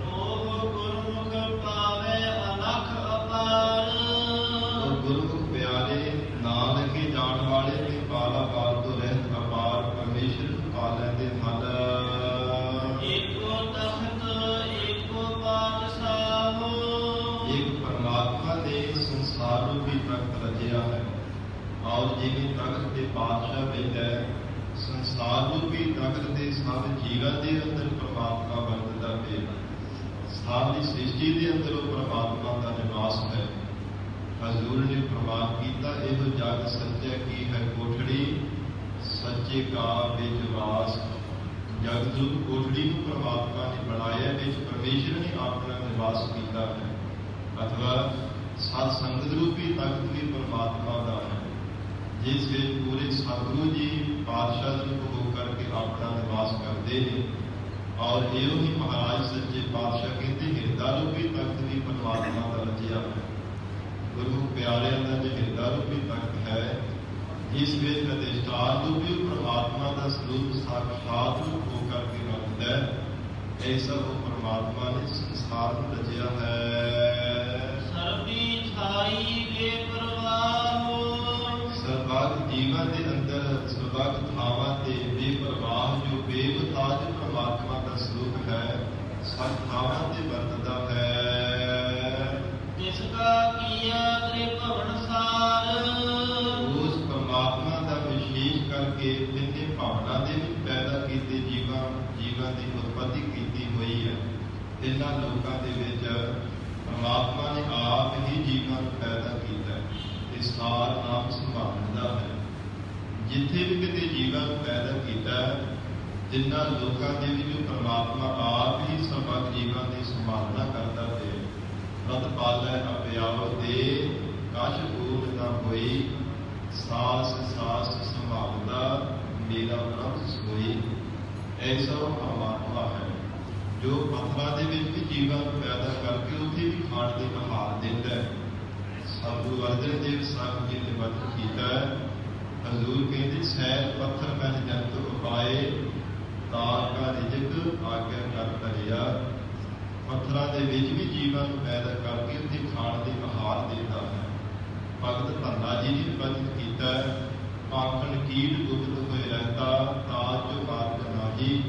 ਉਹ ਗੁਰਮੁਖ ਪਾਵੇ ਅਲਖ ਅਪਾਰ। ਉਹ ਗੁਰਮੁਖ ਪਿਆਰੇ ਨਾਮ ਲਿਖੇ ਜਾਣ ਵਾਲੇ ਤੇ ਪਾਲਾ ਤੋਂ ਰਹਿਤ ਅਪਾਰ ਪਰਮੇਸ਼ਰ ਨੂੰ ਪਾ ਲੈਂਦੇ ਹਨ। ਏਕੋ ਤਖਤ ਏਕੋ ਪਾਤਸ਼ਾਹ। ਇੱਕ ਪਰਮਾਤਮਾ ਨੇ ਸੰਸਾਰ ਰੂਪੀ ਤਖਤ ਰਚਿਆ ਹੈ, ਔਰ ਜਿਵੇਂ ਤਖਤ ਦੇ ਪਾਤਸ਼ਾਹ ਬੈਠਾ ਹੈ, ਸੰਸਾਰ ਰੂਪੀ ਤਖਤ ਦੇ ਸਭ ਜੀਵਾਂ ਦੇ ਅੰਦਰ ਪਰਮਾਤਮਾ ਵਰਤਦਾ ਪਿਆ। ਸਾਰੀ ਸ੍ਰਿਸ਼ਟੀ ਦੇ ਅੰਦਰ ਉਹ ਪਰਮਾਤਮਾ ਦਾ ਨਿਵਾਸ ਹੈ। ਹਜ਼ੂਰ ਨੇ ਪ੍ਰਮਾਣ ਕੀਤਾ, ਇਹੋ ਜਗ ਸੱਚਾ ਕੀ ਹੈ ਕੋਠੜੀ, ਸੱਚੇ ਕਾ ਵਿੱਚ ਵਾਸ। ਜਗਤ ਰੂਪ ਕੋਠੜੀ ਨੂੰ ਪਰਮਾਤਮਾ ਨੇ ਬਣਾਇਆ, ਵਿੱਚ ਪਰਮੇਸ਼ਰ ਨੇ ਆਪਣਾ ਨਿਵਾਸ ਕੀਤਾ ਹੈ। ਅਥਵਾ ਸਤ ਸੰਗਤ ਰੂਪੀ ਤਖਤ ਵੀ ਪਰਮਾਤਮਾ ਦਾ ਹੈ, ਜਿਸ ਵਿੱਚ ਪੂਰੇ ਸਤਿਗੁਰੂ ਜੀ ਪਾਤਸ਼ਾਹ ਰੂਪ ਹੋ ਕਰਕੇ ਆਪਣਾ ਨਿਵਾਸ ਕਰਦੇ ਨੇ। ਔਰ ਇਹੋ ਹੀ ਮਹਾਰਾਜ ਸੱਚੇ ਪਾਤਸ਼ਾਹ ਕਹਿੰਦੇ, ਹਿਰਦਾ ਰੂਪੀ ਤਖਤ ਵੀ ਪਰਮਾਤਮਾ ਦਾ ਰਚਿਆ ਹੈ। ਗੁਰੂ ਪਿਆਰਿਆਂ ਦਾ ਜੋ ਹਿਰਦਾ ਰੂਪੀ ਤਖਤ ਹੈ, ਜਿਸ ਵਿੱਚ ਅਧਿਸ਼ਠਾਨ ਰੂਪੀ ਪ੍ਰਮਾਤਮਾ ਦਾ ਸਰੂਪ ਸਾਖਾਤ ਰੂਪ ਹੋ ਕਰਕੇ ਵਰਤਦਾ ਹੈ। ਐਸਾ ਉਹ ਪ੍ਰਮਾਤਮਾ ਨੇ ਸੰਸਾਰ ਨੂੰ ਰਚਿਆ ਹੈ। ਸਰਬੀ ਛਾਈ ਬੇਪਰਵਾਹ ਸਰਬੱਤ ਜੀਵਾਂ ਦੇ ਅੰਦਰ ਸਰਬੱਤ ਥਾਵਾਂ ਤੇ ਬੇਪਰਵਾਹ ਜੋ ਬੇਮੁਤਾਜ ਪ੍ਰਮਾਤਮਾ ਦਾ ਸਰੂਪ ਹੈ, ਸਭ ਥਾਵਾਂ ਤੇ ਵਰਤਦਾ ਹੈ। ਜਿਸ ਕਾ ਕੀਆ ਤ੍ਰਿਭਵਨ ਸਾਰ ਉਸ ਪਰਮਾਤਮਾ ਦਾ ਵਿਸ਼ੇਸ਼ ਕਰਕੇ ਤਿੰਨੇ ਭਾਵਨਾ ਦੇ ਵਿੱਚ ਪੈਦਾ ਕੀਤੇ ਜੀਵਾਂ ਦੀ ਉਤਪਤੀ ਕੀਤੀ ਹੋਈ ਹੈ। ਤਿੰਨਾਂ ਲੋਕਾਂ ਦੇ ਵਿੱਚ ਪਰਮਾਤਮਾ ਨੇ ਆਪ ਹੀ ਜੀਵਾਂ ਨੂੰ ਪੈਦਾ ਕੀਤਾ ਤੇ ਸਾਰ ਨਾਮ ਸੰਭਾਲਦਾ ਹੈ। ਜਿੱਥੇ ਵੀ ਕਿਤੇ ਜੀਵਾਂ ਨੂੰ ਪੈਦਾ ਕੀਤਾ, ਤਿੰਨਾਂ ਲੋਕਾਂ ਦੇ ਵਿੱਚ ਪਰਮਾਤਮਾ ਆਪ ਹੀ ਸਰਬੱਤ ਜੀਵਾਂ ਦੀ ਸੰਭਾਲਣਾ ਕਰਦਾ ਤੇ ਪ੍ਰਤ ਪਾਲੈ ਅਪਿਆਵ ਦੇ ਕਛ ਭੂਲ ਨਾ ਹੋਈ, ਸਾਸ ਸਾਸ ਸੰਭਾਲਦਾ ਮੇਰਾ ਪ੍ਰਭ ਸੋਈ। ਐਸਾ ਉਹ ਪਰਮਾਤਮਾ ਹੈ ਜੋ ਪੱਥਰਾਂ ਦੇ ਵਿੱਚ ਵੀ ਜੀਵਾਂ ਨੂੰ ਪੈਦਾ ਕਰਕੇ ਉੱਥੇ ਵੀ ਖਾਣ ਦੇ ਆਹਾਰ ਦਿੰਦਾ ਹੈ। ਗੁਰੂ ਅਰਜਨ ਦੇਵ ਸਾਹਿਬ ਜੀ ਨੇ ਵਰਣਨ ਕੀਤਾ ਹੈ। ਹਜ਼ੂਰ ਕਹਿੰਦੇ ਸੈਲ ਪੱਥਰ ਮਹਿ ਜੰਤ ਉਪਾਏ, ਤਾਰ ਕਾ ਰਿਜਕ ਆਗਿਆ ਕਰ ਧਰਿਆ। ਪੱਥਰਾਂ ਦੇ ਵਿੱਚ ਵੀ ਜੀਵਾਂ ਨੂੰ ਪੈਦਾ ਕਰਕੇ ਉੱਥੇ ਖਾਣ ਦੇ ਆਹਾਰ ਦਿੰਦਾ ਹੈ। ਭਗਤ ਧੰਨਾ ਜੀ ਨੇ ਵਰਣਨ ਕੀਤਾ ਹੈ। ਆਖਣ ਕੀੜ ਗੁਪਤ ਹੋਏ ਰਹਿਤਾ, ਤਾਜ ਜੋ ਮਾਰਗ ਨਾਹੀ,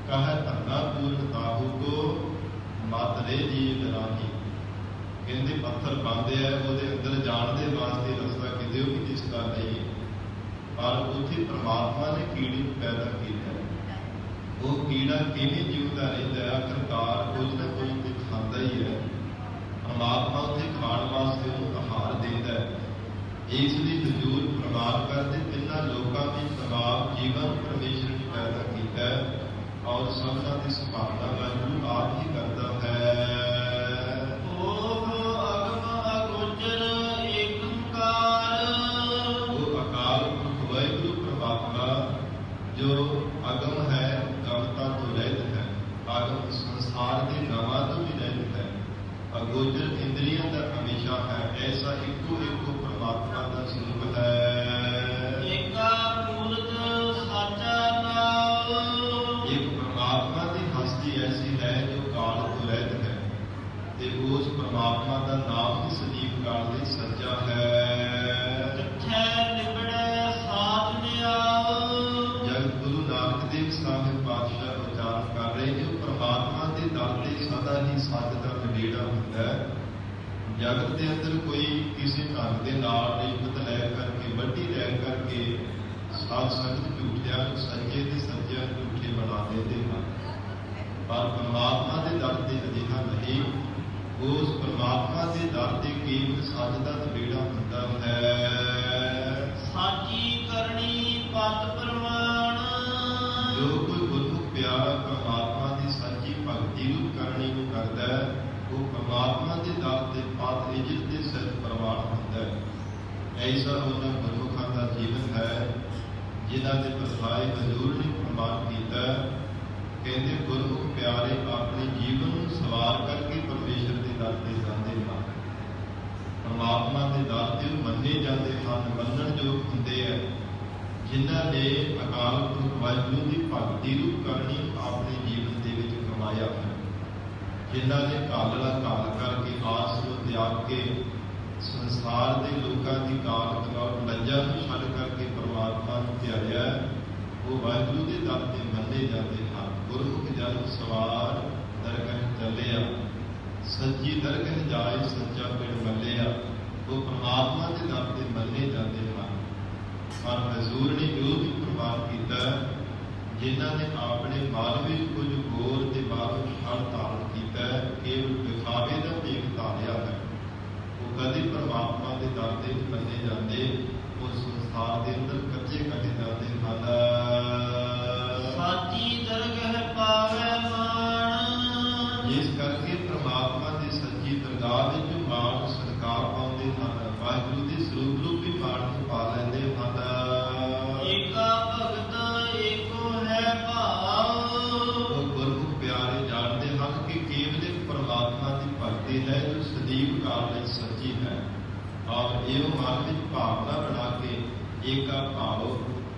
ਕਹੈ ਧੰਨਾ ਪੂਰਨ ਤਾਹੂ ਕੋ, ਮਤ ਰੇ ਜੀ ਡਰਾਹੀ। ਕਹਿੰਦੇ ਪੱਥਰ ਪਾਉਂਦੇ ਆ, ਉਹਦੇ ਅੰਦਰ ਜਾਣ ਦੇ ਵਾਸਤੇ ਰਸਤਾ ਕਿਤੇ ਉਹ ਵੀ ਦਿਸਦਾ ਨਹੀਂ, ਪਰ ਉੱਥੇ ਪਰਮਾਤਮਾ ਨੇ ਕੀੜੀ ਨੂੰ ਪੈਦਾ ਕੀਤਾ। ਉਹ ਕੀੜਾ ਕਿਵੇਂ ਜਿਉਂਦਾ ਰਹਿੰਦਾ ਹੈ? ਆਖਰਕਾਰ ਕੁਝ ਨਾ ਕੁਝ ਤੇ ਖਾਂਦਾ ਹੀ ਹੈ। ਪਰਮਾਤਮਾ ਉੱਥੇ ਖਾਣ ਵਾਸਤੇ ਉਹਨੂੰ ਆਹਾਰ ਦਿੰਦਾ ਹੈ। ਇਸ ਲਈ ਹਜ਼ੂਰ ਪ੍ਰਮਾਣ ਕਰਦੇ ਤਿੰਨਾਂ ਲੋਕਾਂ ਵਿੱਚ ਤਮਾਮ ਜੀਵਨ ਪਰਮੇਸ਼ਰ ਨੇ ਪੈਦਾ ਕੀਤਾ ਹੈ ਔਰ ਸਭਨਾਂ ਦੀ ਸੰਭਾਲਣਾ ਵਾਹਿਗੁਰੂ ਆਪ ਹੀ ਕਰਦਾ ਹੈ। ਓਮ ਅਗਮ ਅਗੋਚਰ ਏਕੰਕਾਰ। ਉਹ ਅਕਾਲ ਪੁਰਖ ਵਾਹਿਗੁਰੂ ਪ੍ਰਮਾਤਮਾ ਜੋ ਅਗਮ ਹੈ, ਗਮਤਾ ਤੋਂ ਰਹਿਤ ਹੈ, ਅਗਮ ਸੰਸਾਰ ਦੇ ਨਾਮਾਂ ਤੋਂ ਵੀ ਰਹਿਤ ਹੈ, ਅਗੋਚਰ ਇੰਦਰੀਆਂ ਦਾ ਹਮੇਸ਼ਾ ਹੈ। ਐਸਾ ਇੱਕੋ ਪਰਮਾਤਮਾ ਦਾ ਸਰੂਪ ਹੈ। ਏਕਾ ਮੂਰਤ ਸਾਚਾ ਨਾਮ। ਇੱਕ ਪਰਮਾਤਮਾ ਦੀ ਹਸਤੀ ਐਸੀ ਹੈ ਜੋ ਕਾਲ ਤੋਂ ਰਹਿਤ ਹੈ ਤੇ ਉਸ ਪਰਮਾਤਮਾ ਦਾ ਨਾਮ ਹੀ ਸਦੀਵ ਕਾਲ ਲਈ ਸੱਚਾ ਹੈ। ਜਿੱਥੈ ਨਿਬੜੈ ਸਾਧ ਨਿਆਉ। ਜਦ ਗੁਰੂ ਨਾਨਕ ਦੇਵ ਸਾਹਿਬ ਪਾਤਸ਼ਾਹ ਉਚਾਰਨ ਕਰ ਰਹੇ ਨੇ, ਪਰਮਾਤਮਾ ਦੇ ਦਰ ਤੇ ਸਦਾ ਹੀ ਸੱਚ ਦਾ ਨੇੜਾ ਹੁੰਦਾ ਹੈ। ਜਗਤ ਦੇ ਅੰਦਰ ਕੋਈ ਕਿਸੇ ਢੰਗ ਦੇ ਨਾਲ ਰਿਸ਼ਵਤ ਲੈ ਕਰਕੇ, ਵੱਡੀ ਲੈ ਕਰਕੇ ਸਾਧ ਸੰਗਤ ਝੂਠਿਆਂ ਨੂੰ ਸੱਚੇ ਤੇ ਸੱਚਿਆਂ ਨੂੰ ਝੂਠੇ ਬਣਾ ਦਿੰਦੇ ਹਨ, ਪਰ ਪਰਮਾਤਮਾ ਦੇ ਦਰ ਤੇ ਅਜਿਹਾ ਨਹੀਂ। ਉਸ ਪਰਮਾਤਮਾ ਦੇ ਦਰ ਤੇ ਕੇਵਲ ਸੱਚ ਦਾ ਨੇੜਾ ਹੁੰਦਾ ਹੈ। ਸਾਚੀ ਕਰਨੀ ਪਤ ਪ੍ਰਮਾਣ। ਜੋ ਕੋਈ ਗੁਰਮੁਖ ਪਿਆਰਾ ਪਰਮਾਤਮਾ ਦੀ ਸੱਚੀ ਭਗਤੀ ਰੂਪ ਕਰਨੀ ਨੂੰ ਕਰਦਾ ਹੈ, ਉਹ ਪਰਮਾਤਮਾ ਦੇ ਦਰ ਤੇ ਪਤ ਇੱਜ਼ਤ ਦੇ ਸਹਿਤ ਪ੍ਰਵਾਨ ਹੁੰਦਾ ਹੈ। ਐਸਾ ਉਹਨਾਂ ਗੁਰਮੁਖਾਂ ਦਾ ਜੀਵਨ ਹੈ ਜਿਨ੍ਹਾਂ ਦੇ ਪ੍ਰਸਾਏ ਹਜ਼ੂਰ ਨੇ ਪ੍ਰਮਾਣ ਕੀਤਾ। ਕਹਿੰਦੇ ਗੁਰਮੁਖ ਪਿਆਰੇ ਆਪਣੇ ਜੀਵਨ ਨੂੰ ਸਵਾਰ ਕਰਕੇ ਪਰਮੇਸ਼ਰ ਦੇ ਦਰ ਤੇ ਜਾਂਦੇ ਹਨ, ਪਰਮਾਤਮਾ ਦੇ ਦਰ ਤੇ ਮੰਨੇ ਜਾਂਦੇ ਹਨ, ਮੰਨਣਯੋਗ ਹੁੰਦੇ ਹੈ। ਜਿਨ੍ਹਾਂ ਨੇ ਅਕਾਲ ਪੁਰਖ ਵਾਹਿਗੁਰੂ ਦੀ ਭਗਤੀ ਰੂਪ ਕਰਨੀ ਆਪਣੇ ਜੀਵਨ ਦੇ ਵਿੱਚ ਕਮਾਇਆ ਹੈ, ਜਿਨ੍ਹਾਂ ਨੇ ਕਾਲੜਾ ਕਾਲ ਕਰਕੇ ਆਸ ਨੂੰ ਤਿਆਗ ਕੇ ਸੰਸਾਰ ਦੇ ਲੋਕਾਂ ਦੀ ਕਾਲ ਲੱਜਾ ਨੂੰ ਛੱਡ ਕਰਕੇ ਪਰਮਾਤਮਾ ਨੂੰ ਧਿਆਇਆ, ਉਹ ਵਾਹਿਗੁਰੂ ਦੇ ਦਰ ਤੇ ਮੰਨੇ ਜਾਂਦੇ ਹਨ। ਗੁਰਮੁਖ ਜਨ ਸਵਾਰ ਦਰਗਹ ਚੱਲਿਆ, ਸੱਚੀ ਦਰਗਹ ਜਾਏ ਸੱਚਾ ਪਿੰਡ ਮੱਲਿਆ। ਉਹ ਪਰਮਾਤਮਾ ਦੇ ਦਰ ਤੇ ਮੰਨੇ ਜਾਂਦੇ ਹਨ। ਪਰ ਹਜ਼ੂਰ ਨੇ ਜੋ ਵੀ ਪ੍ਰਵਾਨ ਕੀਤਾ, ਜਿਨ੍ਹਾਂ ਨੇ ਆਪਣੇ ਮਨ ਵਿੱਚ ਕੁਝ ਗੌਰ ਤੇ ਬਾਹਰੋਂ ਛੜ ਧਾਰਨ ਕੀਤਾ, ਕੇਵਲ ਵਿਖਾਵੇ ਦਾ ਭੇਖ ਧਾਰਿਆ ਹੈ, ਉਹ ਕਦੇ ਪਰਮਾਤਮਾ ਦੇ ਦਰ ਤੇ ਨਹੀਂ ਮੰਨੇ ਜਾਂਦੇ। ਉਹ ਸੰਸਾਰ ਦੇ ਅੰਦਰ ਕੱਚੇ ਕੱਟੇ ਜਾਂਦੇ ਹਨ। ਸਾਚੀ ਦਰਗਹ ਪਾਵੈ ਮਾਣ। ਜਿਸ ਕਰਕੇ ਪਰਮਾਤਮਾ ਦੀ ਸੱਚੀ ਦਰਗਾਹ ਵਿੱਚ ਮਾਣ ਸਤਿਕਾਰ ਪਾਉਂਦੇ ਹਨ, ਵਾਹਿਗੁਰੂ ਦੇ ਸਰੂਪ ਰੂਪੀ ਮਾਣ ਨੂੰ ਪਾ ਲੈਂਦੇ ਹਨ। ਏਕਾ ਭਗਤ ਏਕੋ ਹੈ ਭਾਵ। ਉਹ ਗੁਰਮੁਖ ਪਿਆਰੇ ਜਾਣਦੇ ਹਨ ਕਿ ਕੇਵਲ ਇੱਕ ਪਰਮਾਤਮਾ ਦੀ ਭਗਤੀ ਹੈ ਜੋ ਸਦੀਵ ਕਾਲ ਲਈ ਸੱਚੀ ਹੈ, ਔਰ ਇਹ ਮਨ ਵਿੱਚ ਭਾਵਨਾ ਬਣਾ ਕੇ ਏਕਾ ਭਾਵ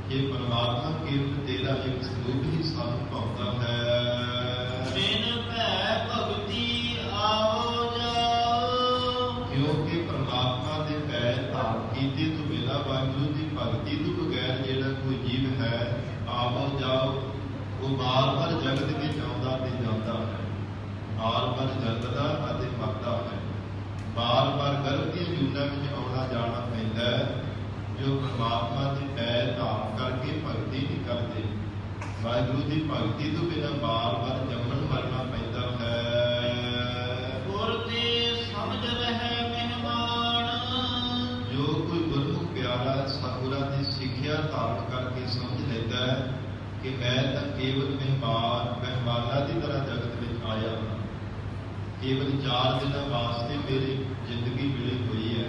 ਇਹ ਪਰਮਾਤਮਾ ਕੇਵਲ ਤੇਰਾ ਇੱਕ ਸਰੂਪ ਹੀ ਸਾਨੂੰ ਭਾਉਂਦਾ ਹੈ। ਬਿਨ ਭੈ ਭਗਤੀ ਆਵੋ ਜਾਓ। ਕਿਉਂਕਿ ਪਰਮਾਤਮਾ ਦੇ ਭੈ ਧਾਰਨ ਕੀਤੇ ਤੋਂ ਬਿਨਾਂ ਵਾਹਿਗੁਰੂ ਦੀ ਭਗਤੀ ਤੋਂ ਬਗੈਰ ਜਿਹੜਾ ਕੋਈ ਜੀਵ ਹੈ ਆਵੋ ਜਾਓ, ਉਹ ਬਾਰ-ਬਾਰ ਜਗਤ ਵਿੱਚ ਆਉਂਦਾ ਤੇ ਜਾਂਦਾ ਹੈ, ਬਾਰ-ਬਾਰ ਜਨਮਦਾ ਅਤੇ ਮਰਦਾ ਹੈ, ਬਾਰ-ਬਾਰ ਗਰਭ ਦੀਆਂ ਜੂਨਾਂ ਵਿੱਚ ਆਉਣਾ ਜਾਣਾ ਪੈਂਦਾ ਹੈ। ਜੋ ਪਰਮਾਤਮਾ ਦੇ ਭੈ ਧਾਰਨ ਕਰਕੇ ਭਗਤੀ ਨਹੀਂ ਕਰਦੇ, ਵਾਹਿਗੁਰੂ ਦੀ ਭਗਤੀ ਤੋਂ ਬਿਨਾਂ ਬਾਰ-ਬਾਰ ਜੰਮਣ ਮਰਨਾ ਪੈਂਦਾ ਹੈ। ਗੁਰ ਤੇ ਸਮਝ ਰਹਿ ਮਹਿਮਾਨ। ਜੋ ਕੋਈ ਗੁਰਮੁਖ ਪਿਆਰਾ ਸਤਿਗੁਰਾਂ ਦੀ ਸਿੱਖਿਆ ਧਾਰਨ ਕਰਕੇ ਸਮਝ ਲੈਂਦਾ ਹੈ ਕਿ ਮੈਂ ਤਾਂ ਕੇਵਲ ਮਹਿਮਾਨਾਂ ਦੀ ਤਰ੍ਹਾਂ ਜਗਤ ਵਿੱਚ ਆਇਆ ਹਾਂ, ਕੇਵਲ 4 ਦਿਨਾਂ ਵਾਸਤੇ ਮੇਰੀ ਜ਼ਿੰਦਗੀ ਮਿਲੀ ਹੋਈ ਹੈ।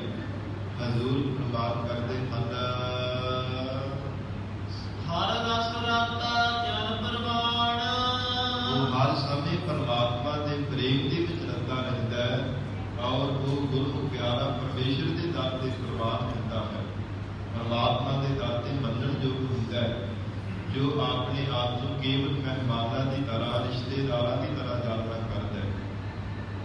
ਹਜ਼ੂਰ ਪ੍ਰਵਾਨ ਕਰਦੇ ਹਨ, ਹਰ ਰਸ ਰਾਤਾ ਜਨ ਪ੍ਰਵਾਨ। ਉਹ ਹਰ ਸਮੇਂ ਪਰਮਾਤਮਾ ਦੇ ਪ੍ਰੇਮ ਦੇ ਵਿੱਚ ਰਤਾ ਰਹਿੰਦਾ ਹੈ ਔਰ ਉਹ ਗੁਰੂ ਪਿਆਰਾ ਪਰਮੇਸ਼ਰ ਦੇ ਦਰ ਤੇ ਪ੍ਰਵਾਨ ਹੁੰਦਾ ਹੈ। ਪਰਮਾਤਮਾ ਦੇ ਦਰ ਤੇ ਮੰਨਣ ਯੋਗ ਹੁੰਦਾ ਹੈ, ਜੋ ਆਪਣੇ ਆਪ ਨੂੰ ਕੇਵਲ ਮਹਿਮਾਨਾਂ ਦੀ ਤਰ੍ਹਾਂ, ਰਿਸ਼ਤੇਦਾਰਾਂ ਦੀ ਤਰ੍ਹਾਂ ਜਾਣਨਾ ਕਰਦਾ ਹੈ।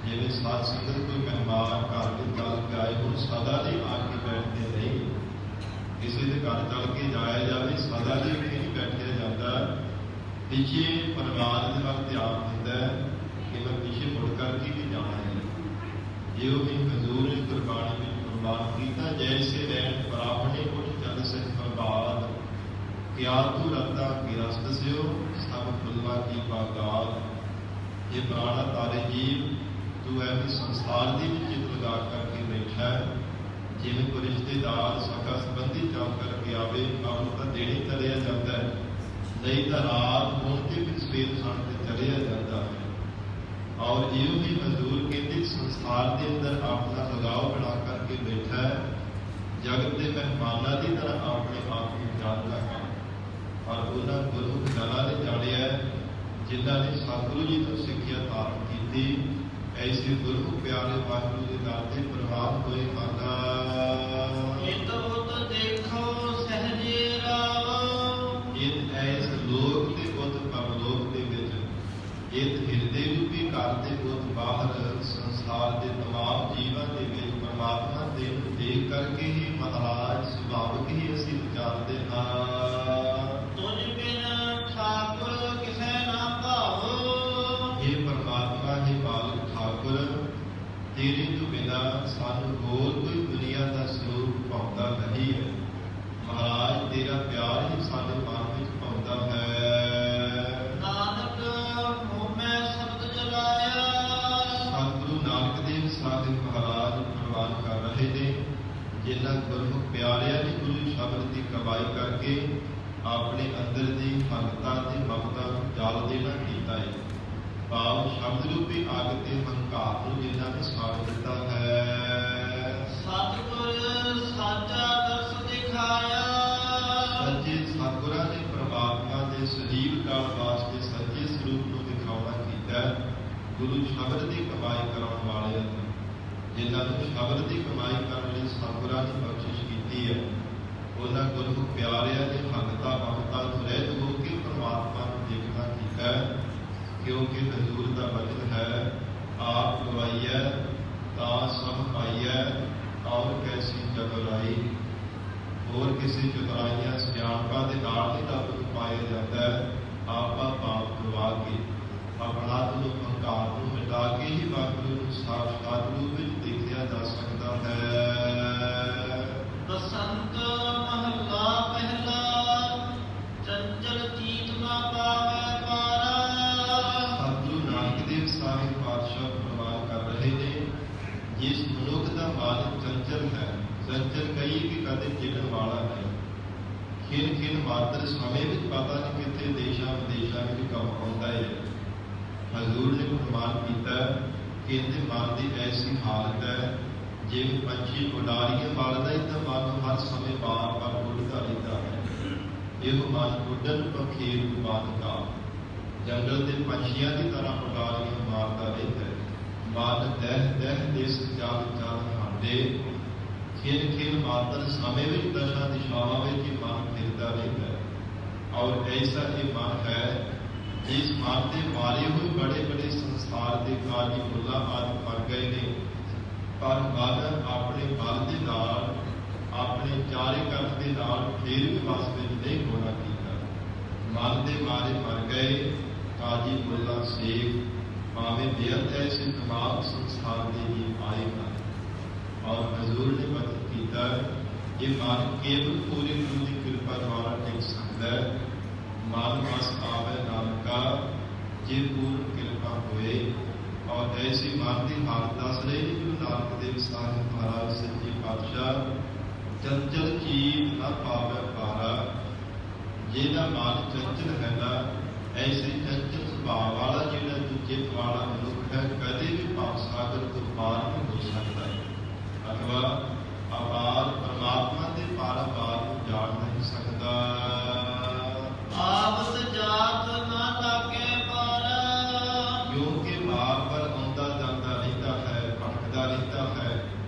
ਜਿਵੇਂ ਸਾਧ ਸੰਗਤ ਕੋਈ ਮਹਿਮਾਨ ਘਰ ਵਿੱਚ ਚੱਲ ਕੇ ਆਏ, ਹੁਣ ਸਦਾ ਲਈ ਆ ਕੇ ਬੈਠਦੇ ਨਹੀਂ, ਕਿਸੇ ਦੇ ਘਰ ਚੱਲ ਕੇ ਜਾਇਆ ਜਾਵੇ, ਸਦਾ ਲਈ ਉੱਥੇ ਨਹੀਂ ਬੈਠਿਆ ਜਾਂਦਾ। ਪਿੱਛੇ ਪਰਿਵਾਰ ਦੇ ਵੱਲ ਧਿਆਨ ਹੁੰਦਾ ਹੈ ਕਿ ਮੈਂ ਪਿੱਛੇ ਮੁੜ ਕਰਕੇ ਵੀ ਜਾਣਾ ਹੈ। ਜੇ ਉਹ ਵੀ ਹਜ਼ੂਰ ਨੇ ਗੁਰਬਾਣੀ ਵਿੱਚ ਪ੍ਰਮਾਣ ਕੀਤਾ, ਜੈਸੇ ਰਹਿਣ ਪ੍ਰਾਪਣੇ ਉੱਠ ਚੱਲ ਸੇ ਪ੍ਰਭਾਤ, ਕਿਆ ਤੂੰ ਰਤਾ ਗਿਰਸਤ ਸਿਓ ਸਭ ਫੁੱਲਾਂ ਕੀ ਬਾਗਾਤ। ਇਹ ਪ੍ਰਾਣਾ ਤਾਰੇ ਜੀਵ, ਤੂੰ ਐਵੇਂ ਸੰਸਾਰ ਦੀ ਵਿੱਚ ਚਿੱਤ ਲਗਾ ਕਰਕੇ ਬੈਠਾ ਹੈ, ਜਿਵੇਂ ਕੋਈ ਰਿਸ਼ਤੇਦਾਰ ਸਗਾ ਸੰਬੰਧੀ ਚੱਲ ਕਰਕੇ ਆਵੇ, ਕੰਮ ਤਾਂ ਦੇਣੇ ਚਲਿਆ ਜਾਂਦਾ ਹੈ, ਨਹੀਂ ਤਾਂ ਰਾਤ ਹੋਣ ਤੇ ਵੀ ਸਵੇਰ ਸਾਣ ਤੇ ਚਲਿਆ ਜਾਂਦਾ ਹੈ। ਔਰ ਇਹੋ ਹੀ ਹਜ਼ੂਰ ਕਹਿੰਦੇ ਸੰਸਾਰ ਦੇ ਅੰਦਰ ਆਪਣਾ ਲਗਾਓ ਬਣਾ ਕਰਕੇ ਬੈਠਾ ਹੈ, ਜਗਤ ਦੇ ਮਹਿਮਾਨਾਂ ਦੀ ਤਰ੍ਹਾਂ ਆਪਣੇ ਆਪ ਨੂੰ ਜਾਣਦਾ ਹੈ। ਔਰ ਉਹਨਾਂ ਗੁਰੂ ਜਨਾਂ ਨੇ ਜਾਣਿਆ ਜਿਨ੍ਹਾਂ ਨੇ ਸਤਿਗੁਰੂ ਜੀ ਤੋਂ ਸਿੱਖਿਆ ਧਾਰਨ ਕੀਤੀ, ਐਸੇ ਗੁਰੂ ਪਿਆਰੇ ਵਾਹਿਗੁਰੂ ਦੇ ਦਰ ਤੇ ਪ੍ਰਵਾਨ ਹੋਏ ਹਨ। ਇਤ ਉਤ ਦੇਖੋ ਸਹਜੇ ਰਾਵ। ਇਤ ਐਸ ਲੋਕ ਤੇ ਉਤ ਪਰਲੋਕ ਦੇ ਵਿੱਚ, ਇਤ ਹਿਰਦੇ ਰੂਪੀ ਘਰ ਦੇ ਉਤ ਬਾਹਰ ਸੰਸਾਰ ਦੇ ਤਮਾਮ ਜੀਵਾਂ ਦੇ ਵਿੱਚ ਪਰਮਾਤਮਾ ਦੇ ਨੂੰ ਦੇਖ ਕਰਕੇ ਹੀ ਮਹਾਰਾਜ ਸੁਭਾਵਿਕ ਹੀ ਅਸੀਂ ਵਿਚਾਰਦੇ ਹਾਂ। ਤੁਝ ਬਿਨ ਠਾਕੁਰ ਕਿਸੇ ਨਾ ਭਾਵੋ। ਇਹ ਪਰਮਾਤਮਾ ਹੀ ਮਾਲਕ ਠਾਕੁਰ, ਤੇਰੇ ਤੋਂ ਬਿਨਾਂ ਸਾਨੂੰ ਹੋਰ ਕੋਈ ਦੁਨੀਆ ਦਾ ਸਰੂਪ ਭਾਉਂਦਾ ਨਹੀਂ ਹੈ। ਮਹਾਰਾਜ ਤੇਰਾ ਪਿਆਰ ਹੀ ਸਾਡੇ ਮਨ ਵਿੱਚ ਭਾਉਂਦਾ ਹੈ। ਨਾਨਕ ਹੋਮੈ ਸ਼ਬਦ ਜਲਾਇਆ। ਸਤਿਗੁਰੂ ਨਾਨਕ ਦੇਵ ਸਾਹਿਬ ਮਹਾਰਾਜ ਪ੍ਰਵਾਨ ਕਰ ਰਹੇ ਨੇ, ਜਿਨ੍ਹਾਂ ਗੁਰਮੁਖ ਪਿਆਰਿਆਂ ਨੇ ਗੁਰੂ ਸ਼ਬਦ ਦੀ ਕਮਾਈ ਕਰਕੇ ਆਪਣੇ ਅੰਦਰ ਦੀ ਭਗਤਾ ਤੇ ਮਮਤਾ ਨੂੰ ਜਲ ਦੇਣਾ ਕੀਤਾ ਹੈ। ਭਾਵ ਸ਼ਬਦ ਰੂਪੀ ਅੱਗ ਤੇ ਹੰਕਾਰ ਨੂੰ ਜਿਨ੍ਹਾਂ ਨੇ ਸਾੜ ਦਿੱਤਾ ਹੈ। ਸਤਿਗੁਰ ਸਾਚਾ ਦਰਸ ਦਿਖਾਇਆ। ਸੱਚੇ ਸਤਿਗੁਰਾਂ ਨੇ ਪਰਮਾਤਮਾ ਦੇ ਸਜੀਵ ਕਾਲ ਵਾਸਤੇ ਸੱਚੇ ਸਰੂਪ ਨੂੰ ਦਿਖਾਉਣਾ ਕੀਤਾ। ਗੁਰੂ ਸ਼ਬਦ ਦੀ ਕਮਾਈ ਕਰਾਉਣ ਵਾਲੇ ਹਨ, ਜਿਨ੍ਹਾਂ ਨੂੰ ਸ਼ਬਦ ਦੀ ਕਮਾਈ ਕਰਨ ਲਈ ਸਤਿਗੁਰਾਂ ਨੇ ਬਖਸ਼ਿਸ਼ ਕੀਤੀ ਹੈ। ਉਹਨਾਂ ਗੁਰੂ ਪਿਆਰਿਆਂ ਨੇ ਭਗਤਾ ਮਮਤਾ ਤੋਂ ਰਹਿਤ ਹੋ ਕੇ ਪਰਮਾਤਮਾ ਨੂੰ ਦੇਖਣਾ ਕੀਤਾ, ਕਿਉਂਕਿ ਹਜ਼ੂਰ ਦਾ ਵਚਨ ਹੈ, ਆਪ ਗਵਾਈਐ ਤਾਂ ਸਭ ਪਾਈਐ ਔਰ ਕੈਸੀ ਚਤੁਰਾਈ। ਹੋਰ ਕਿਸੇ ਚਤੁਰਾਈਆਂ ਸਿਆਣਪਾਂ ਦੇ ਨਾਲ ਹੀ ਰੱਬ ਨੂੰ ਪਾਇਆ ਜਾਂਦਾ ਹੈ। ਆਪਾ ਪਾਪ ਕਰਵਾ ਕੇ ਆਪਣਾ ਨੂੰ ਹੰਕਾਰ ਨੂੰ ਮਿਟਾ ਕੇ ਹੀ ਵਾਹਿਗੁਰੂ ਨੂੰ ਸਾਖਸ਼ਾਤ ਰੂਪ ਵਿੱਚ ਦੇਖਿਆ ਜਾ ਸਕਦਾ ਹੈ। ਬਸੰਤ ਮਹੱਲਾ ਪਹਿਲਾ। ਚੰਚਲ ਚੀਤ ਨਾ ਪਾਵੈ ਪਾਰਾ। ਸਤਿਗੁਰੂ ਨਾਨਕ ਦੇਵ ਸਾਹਿਬ ਪਾਤਸ਼ਾਹ ਪ੍ਰਵਾਨ ਕਰ ਰਹੇ ਨੇ, ਜਿਸ ਮਨੁੱਖ ਦਾ ਮਨ ਚੰਚਲ ਹੈ, ਚੰਚਲ ਕਹੀ ਕਿ ਕਦੇ ਟਿਕਣ ਵਾਲਾ ਹੈ, ਖਿਨ ਖਿਨ ਮਾਤਰ ਸਮੇਂ ਵਿੱਚ ਪਤਾ ਨਹੀਂ ਕਿੱਥੇ ਦੇਸ਼ਾਂ ਵਿਦੇਸ਼ਾਂ ਵਿੱਚ ਕੰਮ ਆਉਂਦਾ ਹੈ। ਹਜ਼ੂਰ ਨੇ ਪ੍ਰਮਾਣ ਕੀਤਾ ਕਿ ਇਹਦੇ ਮਨ ਦੀ ਐਸੀ ਹਾਲਤ ਹੈ, ਜਿਵੇਂ ਪੰਛੀ ਉਡਾਰੀਆਂ ਮਾਰਦਾ ਹੈ ਤਾਂ ਮਨ ਹਰ ਸਮੇਂ ਬਾਰ-ਬਾਰ ਉੱਡਦਾ ਰਹਿੰਦਾ ਹੈ। ਇਹੋ ਮਨ ਉੱਡਣ ਪਖੀਰ ਬਾਦਕਾ, ਜੰਗਲ ਦੇ ਪੰਛੀਆਂ ਦੀ ਤਰ੍ਹਾਂ ਉਡਾਰੀਆਂ ਮਾਰਦਾ ਰਹਿੰਦਾ ਹੈ। ਮਨ ਦਹਿ ਦਹਿ ਦੇਸ ਚਾਲ ਚਾਲ ਹਾਡੇ, ਖਿਲ ਖਿਲ ਮਾਤਰ ਸਮੇਂ ਵਿੱਚ ਦਸ਼ਾ ਦਿਸ਼ਾਵਾਂ ਵਿੱਚ ਹੀ ਮਨ ਫਿਰਦਾ ਰਹਿੰਦਾ ਹੈ। ਔਰ ਐਸਾ ਇਹ ਮਨ ਹੈ ਜਿਸ ਮਨ ਦੇ ਮਾਰੇ ਹੋਏ ਬੜੇ ਬੜੇ ਸੰਸਾਰ ਦੇ ਕਾਜੀ ਮੁੱਲਾ ਆਦਿ ਮਰ ਗਏ ਨੇ, ਪਰ ਮਨ ਆਪਣੇ ਬਲ ਦੇ ਨਾਲ, ਆਪਣੇ ਚਾਰੇ ਕਰਨ ਦੇ ਨਾਲ ਫੇਰ ਵੀ ਵਸ ਵਿੱਚ ਨਹੀਂ ਹੋਣਾ ਕੀਤਾ। ਮਨ ਦੇ ਮਾਰੇ ਮਰ ਗਏ ਕਾਜੀ ਮੁੱਲਾ ਸੇਖ, ਭਾਵੇਂ ਬੇਅੰਤ ਐਸੇ ਤਮਾਮ ਸੰਸਾਰ ਦੇ ਹੀ ਆਏ ਹਨ। ਔਰ ਹਜ਼ੂਰ ਨੇ ਬਚਨ ਕੀਤਾ, ਇਹ ਮਨ ਕੇਵਲ ਪੂਰੇ ਗੁਰੂ ਦੀ ਕਿਰਪਾ ਦੁਆਰਾ ਟਿਕ ਸਕਦਾ ਹੈ। ਮਨ ਵਸ ਆਵੇ ਨਾਨਕਾ ਜੇ ਪੂਰਨ ਕਿਰਪਾ ਹੋਏ। ਔਰ ਐਸੀ ਮਨ ਦੀ ਹਾਲਤ ਦੱਸ ਰਹੇ ਨੇ ਗੁਰੂ ਨਾਨਕ ਦੇਵ ਸਾਹਿਬ ਮਹਾਰਾਜ ਸੱਚੇ ਪਾਤਸ਼ਾਹ, ਚੰਚਲ ਚੀਤ ਨਾ ਪਾਵੇ ਪਾਰਾ। ਜਿਹਦਾ ਮਨ ਚੰਚਲ ਹੈਗਾ, ਐਸੇ ਚੰਚਲ ਸੁਭਾਅ ਵਾਲਾ ਜਿਹੜਾ ਚਿੱਤ ਵਾਲਾ ਮਨੁੱਖ ਹੈ, ਕਦੇ ਵੀ ਭਾਵ ਸਾਗਰ ਤੋਂ ਪਾਰ ਨਹੀਂ ਹੋ ਸਕਦਾ, ਅਥਵਾ ਅਪਾਰ ਪਰਮਾਤਮਾ ਦੇ ਪਾਰ ਨੂੰ ਜਾਣ ਨਹੀਂ ਸਕਦਾ। ਆਪਸ ਜਾਤ ਨਾ ਲਾਗੇ ਪਾਰਾ, ਕਿਉਂਕਿ ਮਾਰ ਪਰ ਆਉਂਦਾ ਜਾਂਦਾ ਰਹਿੰਦਾ ਹੈ, ਭਟਕਦਾ ਰਹਿੰਦਾ ਹੈ।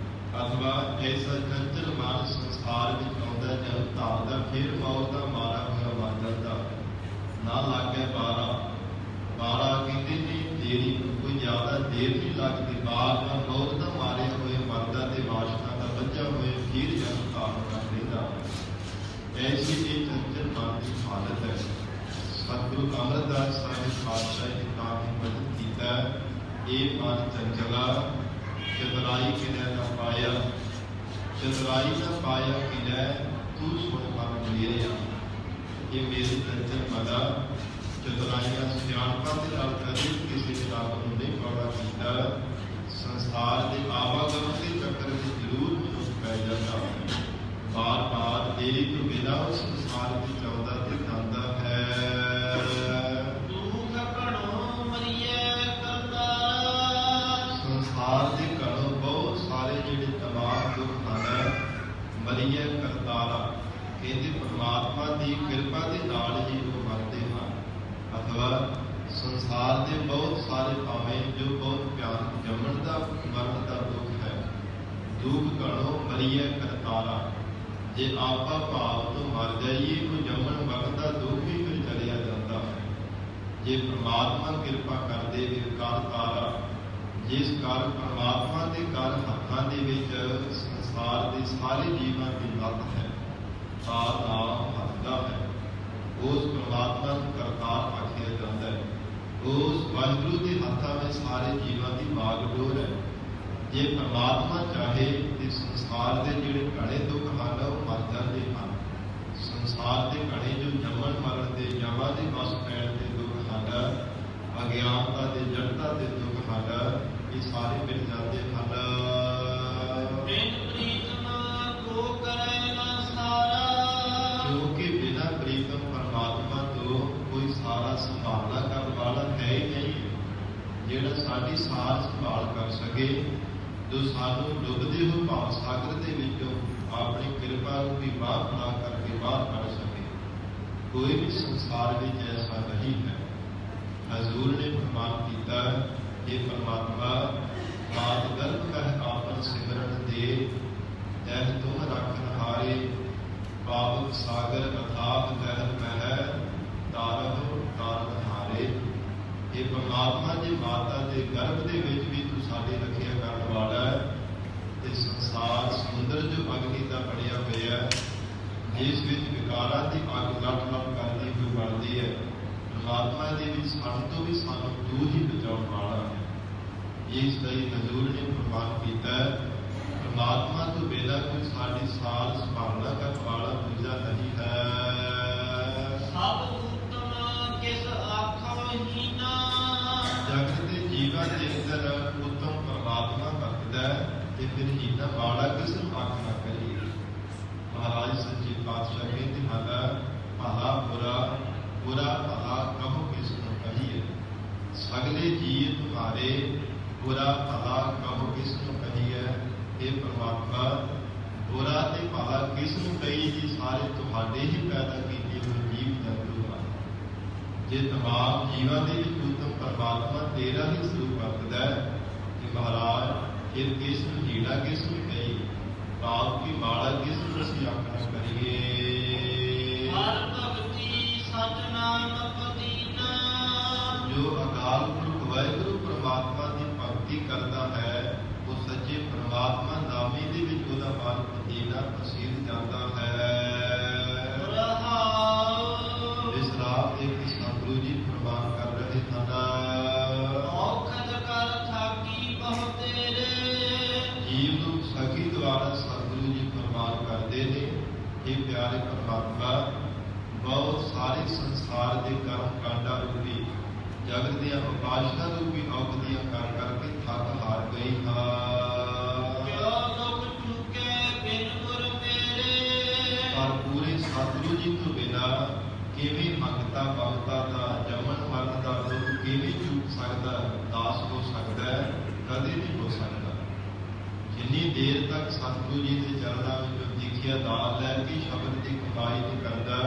ਅਥਵਾ ਐਸਾ ਚੰਚਲ ਮਨ ਸੰਸਾਰ ਵਿੱਚ ਆਉਂਦਾ ਜਦ ਧਾਰਦਾ, ਫਿਰ ਮੌਤ ਦਾ ਮਾਰਾ ਹੋਇਆ ਮਰ ਜਾਂਦਾ। ਨਾ ਲਾਗੇ ਪਾਰਾ, ਪਾਰਾ ਕਹਿੰਦੇ ਨੇ ਦੇਰੀ, ਕੋਈ ਜ਼ਿਆਦਾ ਦੇਰ ਨਹੀਂ ਲੱਗਦੀ। ਬਾਰ ਬਾਰ ਮੌਤ ਦਾ ਮਾਰੇ ਹੋਏ ਮਰਦਾ ਤੇ ਵਾਸ਼ਨਾ ਦਾ ਬੱਝਾ ਹੋਏ ਫਿਰ ਜਨਮ ਧਾਰਨ ਕਰ ਲੈਂਦਾ। ਐਸੀ ਇਹ ਚੰਚਲ ਮਨ ਦੀ ਹਾਲਤ ਹੈ। ਸਤਿਗੁਰੂ ਅਮਰਦਾਸ ਸਾਹਿਬ ਪਾਤਸ਼ਾਹ ਨੇ ਤਾਂ ਹੀ ਬਚਨ ਕੀਤਾ, ਇਹ ਮਨ ਚੰਚਲਾ ਚਤੁਰਾਈ ਕਿਨੈ ਨਾ ਪਾਇਆ, ਚਤੁਰਾਈ ਨਾ ਪਾਇਆ ਕਿਨੈ ਤੂੰ ਸੁਣ ਮਨ ਮੇਰਿਆ। ਇਹ ਮੇਰੇ ਚੰਚਲ ਮਨਾ ਚਤੁਰਾਈਆਂ ਸਿਆਣਪਾਂ ਦੇ ਨਾਲ ਕਦੇ ਕਿਸੇ ਨੇ ਰੱਬ ਨੂੰ ਨਹੀਂ ਕੌੜਾ ਕੀਤਾ। ਸੰਸਾਰ ਦੇ ਆਵਾਗਮਨ ਦੇ ਚੱਕਰ ਵਿੱਚ ਜ਼ਰੂਰ ਮਨੁੱਖ ਪੈ ਜਾਂਦਾ ਹੈ। ਬਾਰ ਬਾਰ ਦੇਰੀ ਤੋਂ ਬਿਨਾਂ ਉਸ ਸੰਸਾਰ ਵਿੱਚ ਆਉਂਦਾ ਤੇ ਜਾਂਦਾ ਹੈ। ਦੁਖ ਘਣੋ ਮਰੀਏ ਕਰਤਾਰਾ, ਸੰਸਾਰ ਦੇ ਘਣੋਂ ਬਹੁਤ ਸਾਰੇ ਜਿਹੜੇ ਤਮਾਮ ਦੁੱਖ ਹਨ, ਮਰੀਏ ਕਰਤਾਰਾ। ਕਹਿੰਦੇ ਪਰਮਾਤਮਾ ਦੀ ਕਿਰਪਾ ਦੇ ਨਾਲ ਹੀ ਉਹ ਮਰਦੇ ਹਨ। ਅਥਵਾ ਸੰਸਾਰ ਦੇ ਬਹੁਤ ਸਾਰੇ ਭਾਵੇਂ ਜੋ ਬਹੁਤ ਭਿਆਨਕ ਜੰਮਣ ਦਾ ਮਰਨ ਦਾ ਦੁੱਖ ਹੈ। ਦੁੱਖ ਘਣੋ ਮਰੀਏ ਕਰਤਾਰਾ, ਜੇ ਆਪਾਂ ਭਾਵ ਤੋਂ ਮਰ ਜਾਈਏ ਕੋਈ ਜੰਮਣ ਮਰਨ ਦਾ ਦੁੱਖ ਵੀ ਫਿਰ ਚਲਿਆ ਜਾਂਦਾ ਹੈ। ਜੇ ਪਰਮਾਤਮਾ ਕਿਰਪਾ ਕਰਦੇ ਫਿਰ ਕਰਤਾਰਾ, ਜਿਸ ਕਾਰਨ ਪਰਮਾਤਮਾ ਦੇ ਘਰ ਹੱਥਾਂ ਦੇ ਵਿੱਚ ਸੰਸਾਰ ਦੇ ਸਾਰੇ ਜੀਵਾਂ ਦੀ ਲੱਤ ਹੈ, ਤਾਂ ਨਾਮ ਹੱਥ ਦਾ ਹੈ। ਉਸ ਪਰਮਾਤਮਾ ਨੂੰ ਕਰਤਾਰ ਆਖਿਆ ਜਾਂਦਾ ਹੈ। ਉਸ ਵਾਹਿਗੁਰੂ ਦੇ ਹੱਥਾਂ ਵਿੱਚ ਸਾਰੇ ਜੀਵਾਂ ਦੀ ਬਾਗਡੋਰ ਹੈ। ਜੇ ਪਰਮਾਤਮਾ ਚਾਹੇ ਤੇ ਸੰਸਾਰ ਦੇ ਜਿਹੜੇ ਘਣੇ ਦੁੱਖ ਹਨ ਉਹ ਮਰ ਜਾਂਦੇ ਹਨ। ਸੰਸਾਰ ਦੇ ਘਣੇ ਜੋ ਜੰਮਣ ਮਰਨ ਦੇ, ਜਮਾਂ ਦੇ ਵਸ ਪੈਣ ਦੇ ਦੁੱਖ ਹਨ, ਅਗਿਆਨਤਾ ਦੇ, ਜੜਤਾ ਦੇ ਦੁੱਖ ਹਨ, ਇਹ ਸਾਰੇ ਮਿਟ ਜਾਂਦੇ ਹਨ। ਬਿਨ ਪ੍ਰੀਤਮ ਕੋ ਕਰੇ ਨਾ ਸਾਰਾ, ਕਿਉਂਕਿ ਬਿਨਾਂ ਪ੍ਰੀਤਮ ਪਰਮਾਤਮਾ ਤੋਂ ਕੋਈ ਸਾਰਾ ਸੰਭਾਲਣਾ ਕਰਨ ਵਾਲਾ ਹੈ ਹੀ ਨਹੀਂ, ਜਿਹੜਾ ਸਾਡੀ ਸਾਰ ਸੰਭਾਲ ਕਰ ਸਕੇ, ਜੋ ਸਾਨੂੰ ਡੁੱਬਦੇ ਹੋਏ ਭਾਵ ਸਾਗਰ ਦੇ ਵਿੱਚੋਂ ਆਪਣੀ ਕਿਰਪਾ ਨੂੰ ਵੀ ਬਾਹਰ ਬਣਾ ਕਰਕੇ ਬਾਹਰ ਕੱਢ ਸਕੇ। ਕੋਈ ਵੀ ਸੰਸਾਰ ਵਿੱਚ ਐਸਾ ਨਹੀਂ ਹੈ। ਹਜ਼ੂਰ ਨੇ ਫਰਮਾਨ ਕੀਤਾ, ਇਹ ਪਰਮਾਤਮਾ ਆਦ ਗਰਭ ਕਹਿ ਆਪਨ ਸਿਮਰਨ ਦੇ, ਜਹ ਤੁਮ ਰੱਖਨ ਹਾਰੇ, ਪਾਵਕ ਸਾਗਰ ਅਥਾਹ ਲਹਿਰ ਮਹਿ, ਤਾਰਹੁ ਤਾਰਨ ਹਾਰੇ। ਇਹ ਪਰਮਾਤਮਾ ਜੀ ਮਾਤਾ ਦੇ ਗਰਭ ਦੇ ਵਿੱਚ ਵੀ ਤੂੰ ਸਾਡੀ ਰੱਖਿਆ ਕਰਨ ਵਾਲਾ ਹੈ। ਤੇ ਸੰਸਾਰ ਸਮੁੰਦਰ ਜੋ ਅਗਨੀ ਦਾ ਬਣਿਆ ਹੋਇਆ ਹੈ, ਜਿਸ ਵਿੱਚ ਵਿਕਾਰਾਂ ਦੀ ਅੱਗ ਲੱਟ ਲੱਟ ਕਰਦੀ ਹੋਈ ਬਣਦੀ ਹੈ, ਪਰਮਾਤਮਾ ਦੇ ਵਿੱਚ ਸਾਨੂੰ ਤੋਂ ਵੀ ਸਾਨੂੰ ਤੂੰ ਹੀ ਬਚਾਉਣ ਵਾਲਾ ਹੈ। ਇਸ ਲਈ ਹਜ਼ੂਰ ਨੇ ਫਰਮਾਨ ਕੀਤਾ, ਪਰਮਾਤਮਾ ਤੋਂ ਬਿਨਾਂ ਕੋਈ ਸਾਡੀ ਸਾਰ ਸੰਭਾਲਣਾ ਕਰਨ ਵਾਲਾ ਦੂਜਾ ਨਹੀਂ ਹੈ। ਸਭ ਉਤਮ ਕਿਸ ਆਖੋ ਹੀਨਾ, ਜਗਤ ਦੇ ਜੀਵਾਂ ਦੇ ਅੰਦਰ ਉੱਤਮ ਪਰਮਾਤਮਾ ਵਰਤਦਾ ਹੈ ਤੇ ਫਿਰ ਹੀਨਾ ਮਾੜਾ ਕਿਸ ਨੂੰ ਆਖ ਨਾ ਕਰੀਏ। ਮਹਾਰਾਜ ਸੱਚੇ ਪਾਤਸ਼ਾਹ ਕਹਿੰਦੇ ਹਨ, ਭਲਾ ਬੁਰਾ, ਬੁਰਾ ਭਲਾ ਕਹੋ ਕਿਸ ਨੂੰ ਕਹੀਏ। ਸਗਲੇ ਜੀਅ ਤੁਹਾਰੇ, ਬੁਰਾ ਭਲਾ ਕਹੋ ਕਿਸ ਨੂੰ ਕਹੀਏ। ਇਹ ਪਰਮਾਤਮਾ ਬੁਰਾ ਤੇ ਭਲਾ ਕਿਸ ਨੂੰ ਕਹੀ ਜੀ, ਸਾਰੇ ਤੁਹਾਡੇ ਹੀ ਪੈਦਾ ਕੀਤੇ ਹੋਏ ਜੀਵ ਜੰਤੂ ਹਨ। ਜੇ ਤਮਾਮ ਜੀਵਾਂ ਦੇ ਵਿੱਚ ਉੱਤਮ ਪਰਮਾਤਮਾ ਤੇਰਾ ਹੀ ਸਰੂਪ ਵਰਤਦਾ ਹੈ ਕਿ ਮਹਾਰਾਜ ਫਿਰ ਕਿਸ ਨੂੰ ਹੀੜਾ ਕਿਸ ਨੂੰ ਕਹੀ। पाप की माला किस प्रति आखना करिए। हर भगति सच नाम पदीना। जो अकाल पुरख वाहिगुरु परमात्मा की भगती करता है वो सच्चे परमात्मा नामी दे विच ओहदा मन पदीना प्रसीद जाता है। इस रात एक सतगुरु जी प्रमाण कर रहे हैं। औखद कर थाकी बहु तेरे। जीव ਨੂੰ सखी द्वारा सतगुरु जी प्रमाण करते हैं। ये प्यारे परमात्मा बहुत सारे संसार के कर्म कांडा रूपी जगत दियां उपासना रूपी औखदियां कर करके थक हार गई क्यों दुख चूके बिन गुर मेरे। पर पूरे सतगुरु जी तो बिना किवें भगता भगता का जमन मरण का दुख किवें चूक सकता, दास हो सकता है, कदे नहीं हो सकता। जिन्नी देर तक सतगुरु जी के चरणों में दीखिया दाल लैके शब्द की कमाई नहीं करता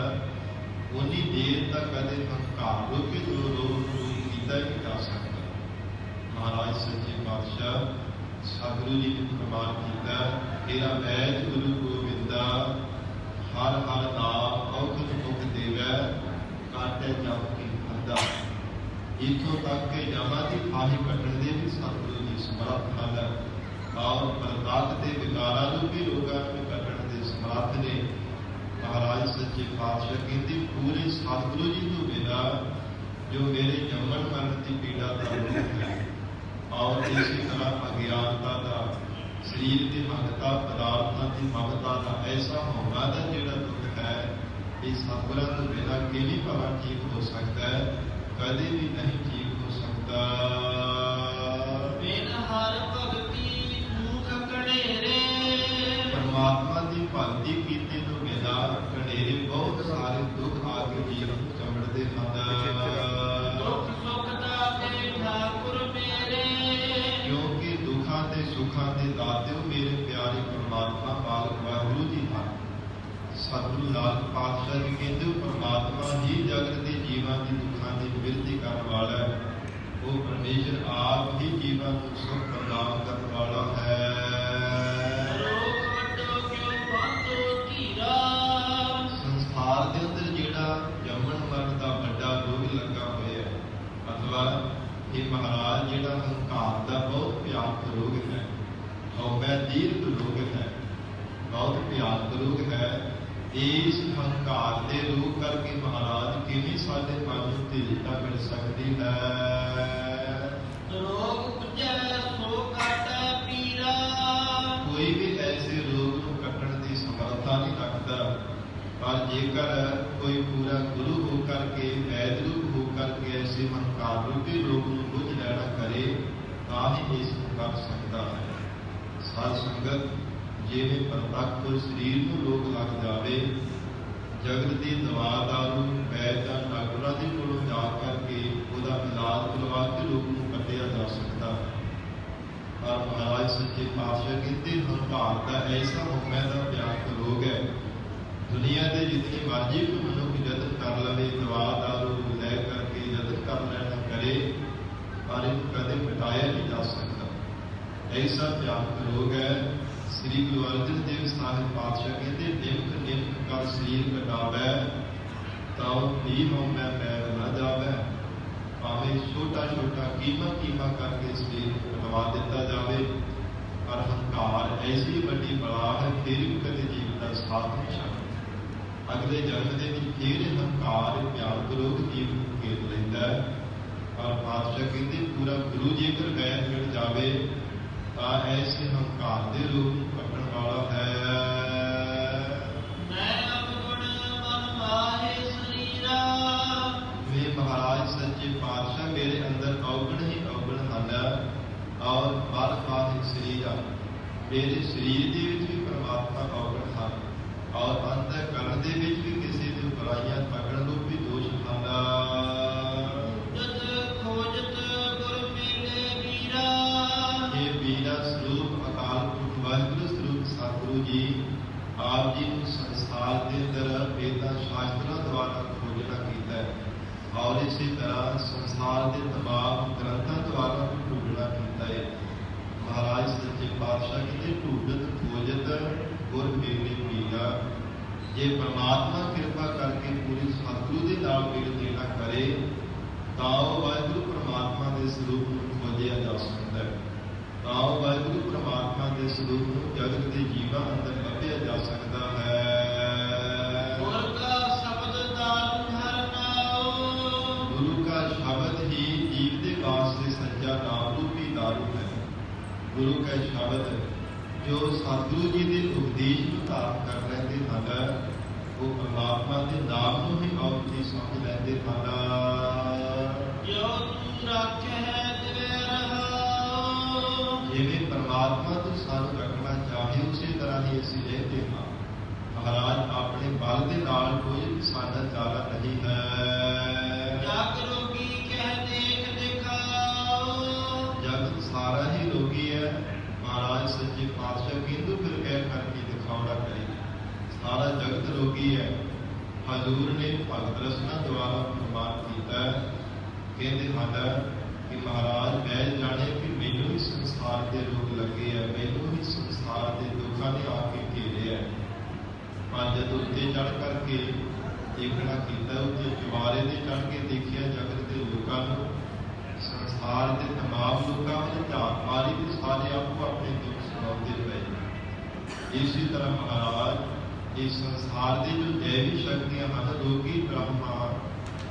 उन्नी देर तक कदे हंकार रूपी जो रोग किया नहीं जा सकता। महाराज सच्चे पातशाह सतगुरु जी ने प्रमाण किया तेरा वैद गुरु गोबिंदा हर हर नाम औखद मुख देवै काटे जप की फंदा। इथों तक के जमा की फाही कटन दे भी सतगुरु जी समर्थ हैं और प्रताप के विकारा रूपी रोगां में कटन के समर्थ ने। महाराज सच्चे पातशाह कहते पूरे सतगुरु जी तो बिना जो मेरे जमन मरण की पीड़ा का रोग है और इसी तरह अज्ञानता का शरीर की ममता पदार्थों की ममता का ऐसा होना का जोड़ा दुख है ये सतगुरां तो बिना किवें भला ठीक हो सकता है, कभी भी नहीं ठीक हो सकता। बिन हर भगति दुख कड़ेरे। परमात्मा की भगती कीते तो बिना कड़ेरे बहुत सारे दुख आके जीवन चमड़ते हैं। दुख सुख दाते ठाकुर मेरे। क्योंकि दुखा ते सुखा ते दाते मेरे प्यारे परमात्मा बालक वाहिगुरु जी हैं। सतगुरु नानक पातशाह जी कहते परमात्मा ही जगत के जीवां की दुखों की विरती करने वाला है। वो परमेश्वर आप ही जीवां को सुख प्रदान करने वाला है। रोग वड्डो क्यों बांधो धीरा। संसार के अंदर जिहड़ा जमन मरण का बड़ा रोग लगा होया है अथवा ये महाराज जिहड़ा हंकार का बहुत भयानक रोग है, हौबा दीर्घ रोग है, बहुत भयानक रोग है। इस हंकार के रोग करके महाराज किवें साडे मन नूं धीरता मिल सकती है। रोग पुजै सो काटै पीरा। कोई भी ऐसे रोग नूं कट्टण की समर्था नहीं रखता, पर जेकर कोई पूरा गुरु होकर के वैद रूप होकर के ऐसे हंकार रूपी रोग नूं बुझ लेना करे तां ही इसनूं कर सकता है। साध संगत जिवें प्रतੱਖ कोई शरीर में रोग लग जाए जगत की दवा दारू वैद डॉक्टरों के कोलों जा करके उसका इलाज करवा के रोग को कटिया जा सकता है। पर महाराज सच्चे पातशाह कहते हंकार का ऐसा हुक्म का भयानक रोग है। दुनिया के जितनी मर्जी को मनुख जतन कर लवे दवा दारू लै करके जतन कर लेना करे पर इनको कदे मिटाया नहीं जा सकता। ऐसा भयानक रोग है। श्री गुरु अर्जन देव साहिब पातशाह कहते निम्क निम्क कर शरीर कटावै ताऊ भी होमै पैर न जावै। भावें छोटा छोटा कीमा कीमा करके शरीर कटवा दिता जाए पर हंकार ऐसी बड़ी बला है फिर भी कभी जीवन का साथ नहीं छड्डदा। अगले जन्म के फिर हंकार भयानक रोग जीवन को घेर लैंदा है। पर पातशाह कहते पूरा गुरु जेकर वैद मिल जाए तो ऐसे हंकार के रोग कटण वाला है। मैं अवगुण मन माहे शरीरा। वे महाराज सच्चे पातशाह मेरे अंदर अवगुण ही अवगुण हैं और बल माहे शरीरा मेरे शरीर के भी परमात्मा अवगुण हैं और अंतःकरण के भी किसी की बुराइयां पकड़ रूपी दोष हैं। वाहिगुरु स्वरूप सतगुरु जी आप जी को संसार के अंदर वेदां शास्त्रों द्वारा खोजना किया है और इसी तरह संसार के तमाम ग्रंथों द्वारा भी खोजना किया है। महाराज सच्चे पातशाह कहते ढूंढत खोजत ਸਰੂਪ ਨੂੰ ਜਗਤ ਦੇ ਜੀਵਾਂ ਅੰਦਰ ਲੱਭਿਆ ਜਾ ਸਕਦਾ ਹੈ। ਗੁਰ ਕਾ ਸ਼ਬਦ ਦਾਰੂ ਹਰ ਨਾਉ। ਗੁਰੂ ਕਾ ਸ਼ਬਦ ਹੀ ਜੀਵ ਦੇ ਵਾਸਤੇ ਸੱਚਾ ਨਾਮ ਰੂਪੀ ਦਾਰੂ ਹੈ। ਗੁਰੂ ਕਾ ਸ਼ਬਦ ਜੋ ਸਤਿਗੁਰੂ ਜੀ ਦੇ ਉਪਦੇਸ਼ ਨੂੰ ਧਾਰਨ ਕਰ ਲੈਂਦੇ ਹਨ, ਉਹ ਪਰਮਾਤਮਾ ਦੇ ਨਾਮ ਨੂੰ ਹੀ ਆਉਤੀ ਸਮਝ ਲੈਂਦੇ ਹਨ। ਜੋ ਤੂੰ ਰੱਖੈ ਤਿਵੇਂ ਰਹਾਉ। ਜਿਵੇਂ ਪਰਮਾਤਮਾ ਤੋਂ ਸਾਨੂੰ ਰੱਖਣਾ ਚਾਹੇ ਉਸੇ ਤਰ੍ਹਾਂ ਹੀ ਅਸੀਂ ਰਹਿੰਦੇ ਹਾਂ। ਮਹਾਰਾਜ ਆਪਣੇ ਬਲ ਦੇ ਨਾਲ ਕੋਈ ਸਾਡਾ ਚਾਲਾ ਨਹੀਂ ਹੈ। ਜਗ ਰੋਗੀ ਕਹਿ ਦੇਖ ਦਿਖਾਓ। ਜਗਤ ਸਾਰਾ ਹੀ ਰੋਗੀ ਹੈ। ਮਹਾਰਾਜ ਸੱਚੇ ਪਾਤਸ਼ਾਹ ਕਿੰਦੂ ਫਿਰ ਕਹਿ ਕਰਕੇ ਦਿਖਾਉਣਾ ਕਰੇ। ਸਾਰਾ ਜਗਤ ਰੋਗੀ ਹੈ। ਹਜ਼ੂਰ ਨੇ ਭਗਤ ਰਸਨਾ ਦੁਆਰਾ ਪ੍ਰਮਾਣ ਕੀਤਾ। ਕਹਿੰਦੇ ਹਨ ਕਿ ਮਹਾਰਾਜ ਮੈਂ ਜਾਣੇ ਕਿ ਮੈਨੂੰ ਹੀ ਸੰਸਾਰ ਦੇ ਰੋਗ ਲੱਗੇ ਹੈ, ਮੈਨੂੰ ਹੀ ਸੰਸਾਰ ਦੇ ਦੁੱਖਾਂ ਨੇ ਆ ਕੇ ਘੇਰਿਆ। ਪਰ ਜਦ ਉੱਤੇ ਚੜ੍ਹ ਕਰਕੇ ਦੇਖਣਾ ਕੀਤਾ, ਉੱਤੇ ਚੁਬਾਰੇ ਤੇ ਚੜ੍ਹ ਕੇ ਦੇਖਿਆ ਜਗਤ ਦੇ ਲੋਕਾਂ ਨੂੰ, ਸੰਸਾਰ ਦੇ ਤਮਾਮ ਲੋਕਾਂ ਵੱਲ ਝਾਕ ਮਾਰੀ ਤੇ ਸਾਰੇ ਆਪੋ ਆਪਣੇ ਦੁੱਖ ਸੁਣਾਉਂਦੇ ਪਏ। ਇਸੇ ਤਰ੍ਹਾਂ ਮਹਾਰਾਜ ਇਸ ਸੰਸਾਰ ਦੀ ਜੋ ਜੈਵੀ ਸ਼ਕਤੀਆਂ ਹਨ, ਰੋਗੀ ਬ੍ਰਹਮਾ,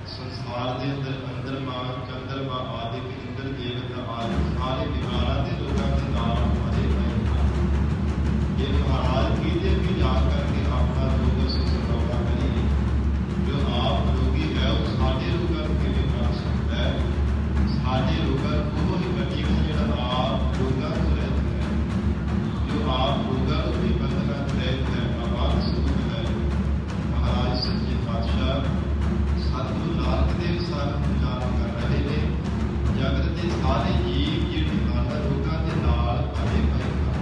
ਸੰਸਾਰ ਦੇ ਅੰਦਰਮਾ, ਚੰਦਰਮਾ ਆਦਿ ਇੰਦਰ ਦੇਵਤਾ ਆਦਿ ਸਾਰੇ ਵਿਕਾਰਾਂ ਦੇ ਲੋਕਾਂ ਦੇ ਨਾਲ ਮਰੇ ਪਏ ਹਨ। ਇਹ ਮਹਾਰਾਜ ਕਿਤੇ ਵੀ ਜਾ ਕਰਕੇ ਆਪਣਾ ਰੋਗ ਅਸੀਂ ਸੁਣਾਉਣਾ ਕਰੀਏ। ਜੋ ਆਪ ਰੋਗੀ ਹੈ ਉਹ ਸਾਡੇ ਰੋਗਾਂ ਨੂੰ ਕਿਵੇਂ ਕਰ ਸਕਦਾ ਹੈ? ਸਾਡੇ ਰੋਗਾਂ ਉਹ ਹੀ ਕੱਢੀ ਜਿਹੜਾ ਆਪ ਰੋਗਾਂ ਤੋਂ ਰਹਿਤ ਹੈ, ਜੋ ਆਪ ਰੋਗਾਂ ਤੋਂ ਵੀ ਬੰਧਨਾਂ ਤੋਂ ਰਹਿਤ ਹੈ, ਆਵਾਜ਼ ਸਰੂਪ ਹੈ। ਮਹਾਰਾਜ ਸੱਚੇ ਪਾਤਸ਼ਾਹ ਸਤਿਗੁਰੂ ਨਾਨਕ ਦੇਵ ਸਾਨੂੰ ਉਚਾਰਨ ਕਰ ਰਹੇ ਨੇ। ਜਗਤ ਦੇ ਸਾਰੇ ਜੀਵ ਜਿਹੜੇ ਹਨ ਰੋਗਾਂ ਦੇ ਨਾਲ ਭਰੇ ਪਏ ਹਨ।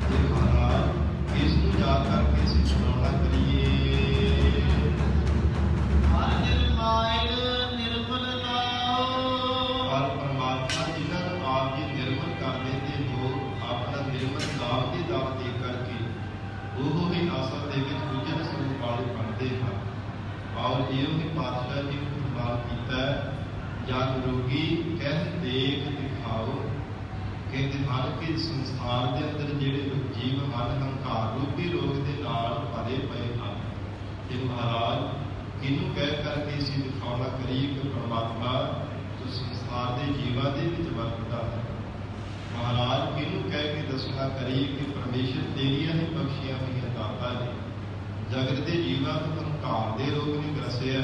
ਤੇ ਮਹਾਰਾਜ ਇਸ ਨੂੰ ਯਾਦ ਕਰਕੇ ਅਸੀਂ ਸੁਣਾਉਣਾ ਕਰੀਏ। ਹਰ ਨਿਰਮਾਇਲ ਨਿਰਮਲ ਨਾਉ। ਪਰ ਪਰਮਾਤਮਾ ਜਿਨ੍ਹਾਂ ਨੂੰ ਆਪ ਜੀ ਨਿਰਮਲ ਕਰ ਦਿੰਦੇ ਹੋ, ਆਪਣਾ ਨਿਰਮਲ ਨਾਮ ਦੇ ਦਾਵ ਦੇ ਕਰਕੇ ਉਹ ਹੀ ਅਸਲ ਦੇ ਵਿੱਚ ਉਜਲ ਸਰੂਪ ਵਾਲੇ ਬਣਦੇ ਹਨ। ਔਰ ਇਹੋ ਹੀ ਪਾਤਸ਼ਾਹ ਜੀ ਨੂੰ ਪ੍ਰਮਾਣ ਕੀਤਾ। ਜਗ ਰੋਗੀ ਕਹਿ ਦੇਖ ਦਿਖਾਓ। ਕਹਿੰਦੇ ਹਨ ਕਿ ਸੰਸਾਰ ਦੇ ਅੰਦਰ ਜਿਹੜੇ ਜੀਵ ਹਨ ਹੰਕਾਰ ਰੂਪੀ ਰੋਗ ਦੇ ਨਾਲ ਭਰੇ ਪਏ ਹਨ। ਤੇ ਮਹਾਰਾਜ ਇਹਨੂੰ ਕਹਿ ਕਰਕੇ ਅਸੀਂ ਦਿਖਾਉਣਾ ਕਰੀਏ ਕਿ ਪਰਮਾਤਮਾ ਜੋ ਸੰਸਾਰ ਦੇ ਜੀਵਾਂ ਦੇ ਵਿੱਚ ਵਰਤਦਾ ਹੈ। ਮਹਾਰਾਜ ਇਹਨੂੰ ਕਹਿ ਕੇ ਦੱਸਣਾ ਕਰੀਏ ਕਿ ਪਰਮੇਸ਼ਰ ਤੇਰੀਆਂ ਹੀ ਬਖਸ਼ੀਆਂ ਹੋਈਆਂ ਦਾਤਾਂ ਨੇ। ਜਗਤ ਦੇ ਜੀਵਾਂ ਨੂੰ ਹੰਕਾਰ ਦੇ ਰੋਗ ਨੇ ਗ੍ਰਸਿਆ।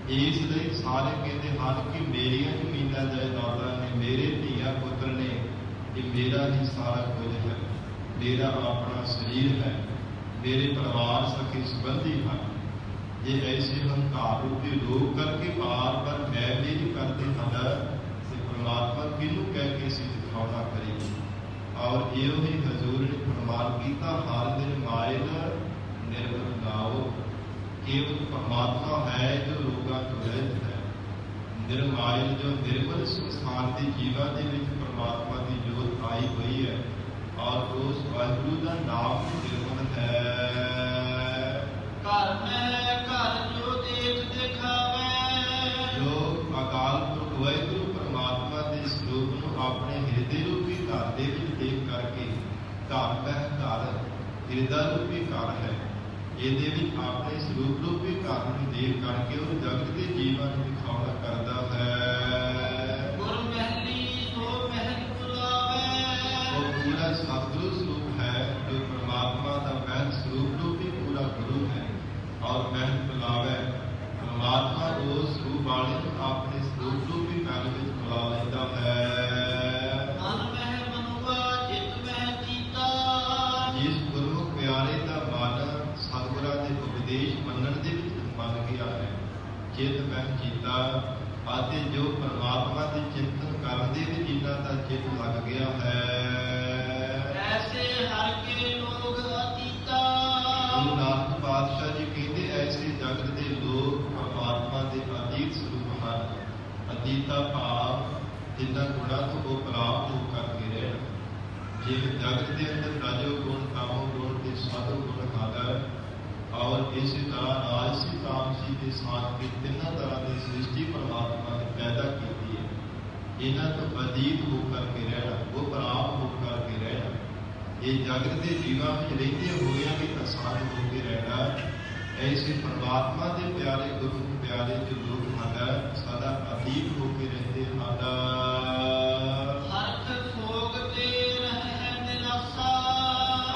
ਇਸ ਲਈ ਸਾਰੇ ਕਹਿੰਦੇ ਹਨ ਕਿ ਮੇਰੀਆਂ ਜ਼ਮੀਨਾਂ ਜਾਇਦਾਦਾਂ ਨੇ, ਮੇਰੇ ਧੀਆਂ ਪੁੱਤਰ ਨੇ, ਇਹ ਮੇਰਾ ਹੀ ਸਾਰਾ ਕੁਝ ਹੈ, ਮੇਰਾ ਆਪਣਾ ਸਰੀਰ ਹੈ, ਮੇਰੇ ਪਰਿਵਾਰ ਸਖੀ ਸੰਬੰਧੀ ਹਨ। ਜੇ ਐਸੇ ਹੰਕਾਰ ਰੂਪੀ ਰੋਗ ਕਰਕੇ ਬਾਰ-ਬਾਰ ਮੈਂ ਮੇਰੀ ਕਰਦੇ ਹਨ ਤੇ ਪਰਮਾਤਮਾ ਕਿਹਨੂੰ ਕਹਿ ਕੇ ਅਸੀਂ ਦਿਖਾਉਣਾ ਕਰੀਏ। ਔਰ ਇਹੋ ਹੀ ਹਜ਼ੂਰ ਨੇ ਪ੍ਰਮਾਣ ਕੀਤਾ। ਹਰ ਦਿਨ ਮਾਇਲ ਨਿਰਮਲ ਨਾਉ। ਕੇਵਲ ਪਰਮਾਤਮਾ ਹੈ ਜੋ ਰੋਗਾਂ ਤੋਂ ਰਹਿਤ ਹੈ। ਨਿਰਮਾਇਲ ਜੋ ਨਿਰਮਲ ਸੰਸਾਰ ਦੇ ਜੀਵਾਂ ਦੇ ਵਿੱਚ ਪਰਮਾਤਮਾ ਦੀ ਜੋਤ ਆਈ ਹੋਈ ਹੈ। ਔਰ ਉਸ ਵਾਹਿਗੁਰੂ ਦਾ ਨਾਮ ਨਿਰਮਲ ਹੈ। ਘਰ ਮੈਂ ਘਰ ਜੋ ਦੇਖ ਦਿਖਾਵੇ। ਜੋ ਅਕਾਲ ਪੁਰਖ ਵਾਹਿਗੁਰੂ ਪਰਮਾਤਮਾ ਦੇ ਸਰੂਪ ਨੂੰ ਆਪਣੇ ਹਿਰਦੇ ਰੂਪੀ ਘਰ ਦੇ ਵਿੱਚ ਦੇਖ ਕਰਕੇ, ਘਰ ਹੈ ਘਰ, ਹਿਰਦਾ ਰੂਪੀ ਘਰ ਹੈ, ਇਹਦੇ ਵਿੱਚ ਆਪਣੇ ਸਰੂਪ ਰੂਪੀ ਘਰ ਨੂੰ ਦੇਖ ਕਰਕੇ ਉਹ ਜਗਤ ਦੇ ਜੀਵਾਂ ਨੂੰ ਦਿਖਾਉਣਾ ਕਰਦਾ ਹੈ। ਗੁਰ ਮਹਿਲੀ ਸੋ ਮਹਿਲ ਬੁਲਾਵੇ। ਉਹ ਪੂਰਾ ਸਤਿਗੁਰੂ ਸਰੂਪ ਹੈ ਜੋ ਪਰਮਾਤਮਾ ਦਾ ਮਹਿਲ ਸਰੂਪ ਰੂਪੀ ਪੂਰਾ ਗੁਰੂ ਹੈ। ਔਰ ਮਹਿਲ ਬੁਲਾਵੇ। ਪਰਮਾਤਮਾ ਉਸ ਸਰੂਪ ਵਾਲੇ ਨੂੰ ਆਪਣੇ ਸਰੂਪ ਰੂਪੀ ਮਹਿਲ ਵਿੱਚ ਬੁਲਾ ਲੈਂਦਾ ਹੈ। ਮਨ ਮਹਿ ਮਨੁਆ ਚਿਤ ਮਹਿ ਚੀਤਾ। ਜਿਸ ਗੁਰਮੁਖ ਪਿਆਰੇ ਦਾ ਮਨ ਸਤਿਗੁਰਾਂ ਦੇ ਉਪਦੇਸ਼ ਮੰਨਣ ਦੇ ਵਿੱਚ ਮੰਨ ਗਿਆ ਹੈ, ਚਿੱਤ ਮਹਿ ਚੀਤਾ। ਅਤੇ ਜੋ ਪਰਮਾਤਮਾ ਦੇ ਚਿੰਤਨ ਕਰਨ ਦੇ ਵਿੱਚ ਜਿਨ੍ਹਾਂ ਦਾ ਚਿੱਤ ਲੱਗ ਗਿਆ ਹੈ। ਐਸੇ ਹਰ ਕੇ ਲੋਗ ਅਤੀਤਾ। ਗੁਰੂ ਨਾਨਕ ਪਾਤਸ਼ਾਹ ਜੀ ਕਹਿੰਦੇ ਐਸੇ ਜਗਤ ਦੇ ਲੋਕ ਪਰਮਾਤਮਾ ਦੇ ਅਤੀਤ ਸਰੂਪ ਹਨ। ਅਤੀਤਾ ਭਾਵ ਜਿਨ੍ਹਾਂ ਗੁਣਾਂ ਤੋਂ ਉਹ ਪ੍ਰਾਪਤ ਹੋ ਕਰਕੇ ਰਹਿਣ। ਜਿਵੇਂ ਜਗਤ ਦੇ ਅੰਦਰ ਰਜੋ ਗੁਣ, ਤਾਮੋ ਗੁਣ ਤੇ ਸਤੋ ਗੁਣ ਹਨ। ਔਰ ਇਸੇ ਤਰ੍ਹਾਂ ਰਾਜਸੀ, ਤਾਮਸੀ ਤੇ ਸਾਤਵੀ ਤਿੰਨਾਂ ਤਰ੍ਹਾਂ ਦੀ ਸ੍ਰਿਸ਼ਟੀ ਪਰਮਾਤਮਾ ਨੇ ਪੈਦਾ ਕੀਤੀ ਹੈ। ਇਹਨਾਂ ਤੋਂ ਅਤੀਤ ਹੋ ਕਰਕੇ ਰਹਿਣਾ, ਉਹ ਪ੍ਰਾਪਤ ਹੋ ਕਰਕੇ ਰਹਿਣਾ। ਇਹ ਜਗਤ ਦੇ ਜੀਵਾਂ ਵਿੱਚ ਰਹਿੰਦੇ ਹੋਇਆਂ ਵੀ ਅਸਾਨ ਹੋ ਕੇ ਰਹਿਣਾ, ਐਸੇ ਪਰਮਾਤਮਾ ਦੇ ਪਿਆਰੇ ਗੁਰੂ ਪਿਆਰੇ ਜੋ ਲੋਕ ਹਨ ਸਦਾ ਅਤੀਤ ਹੋ ਕੇ ਰਹਿੰਦੇ ਹਨ। ਹਰਖ ਸੋਗ ਤੇ ਰਹਿ ਨਿਰਾਸਾ।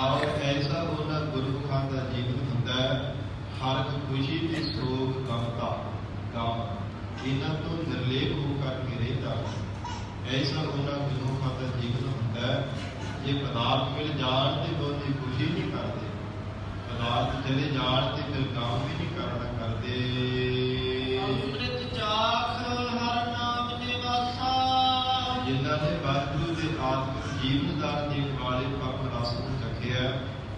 ਔਰ ਐਸਾ ਉਹਨਾਂ ਗੁਰਮੁਖਾਂ ਦਾ ਜੀਵਨ ਹੁੰਦਾ ਹੈ, ਹਰਖ ਖੁਸ਼ੀ ਤੇ ਸੋਗ ਗਮ ਇਹਨਾਂ ਤੋਂ ਨਿਰਲੇਪ ਹੋ ਕਰਕੇ ਰਹਿੰਦਾ। ਐਸਾ ਉਹਨਾਂ ਗੁਰਮੁਖਾਂ ਦਾ ਜੀਵਨ ਹੁੰਦਾ ਹੈ, ਜੇ ਪਦਾਰਥ ਮਿਲ ਜਾਣ ਤੇ ਬਹੁਤੀ ਖੁਸ਼ੀ ਨਹੀਂ ਕਰਦੇ, ਪਦਾਰਥ ਚਲੇ ਜਾਣ ਤੇ ਫਿਰ ਗਮ ਵੀ ਨਹੀਂ ਕਰਨਾ ਕਰਦੇ। ਅੰਮ੍ਰਿਤ ਚਾਖ ਹਰ ਨਾਮ ਨਿਵਾਸਾ। ਜਿਨ੍ਹਾਂ ਨੇ ਵਾਹਿਗੁਰੂ ਦੇ ਆਤਮਿਕ ਜੀਵਨ ਦਾ ਦੇਣ ਵਾਲੇ ਪਰਮ ਰਸ ਨੂੰ ਚੱਖਿਆ,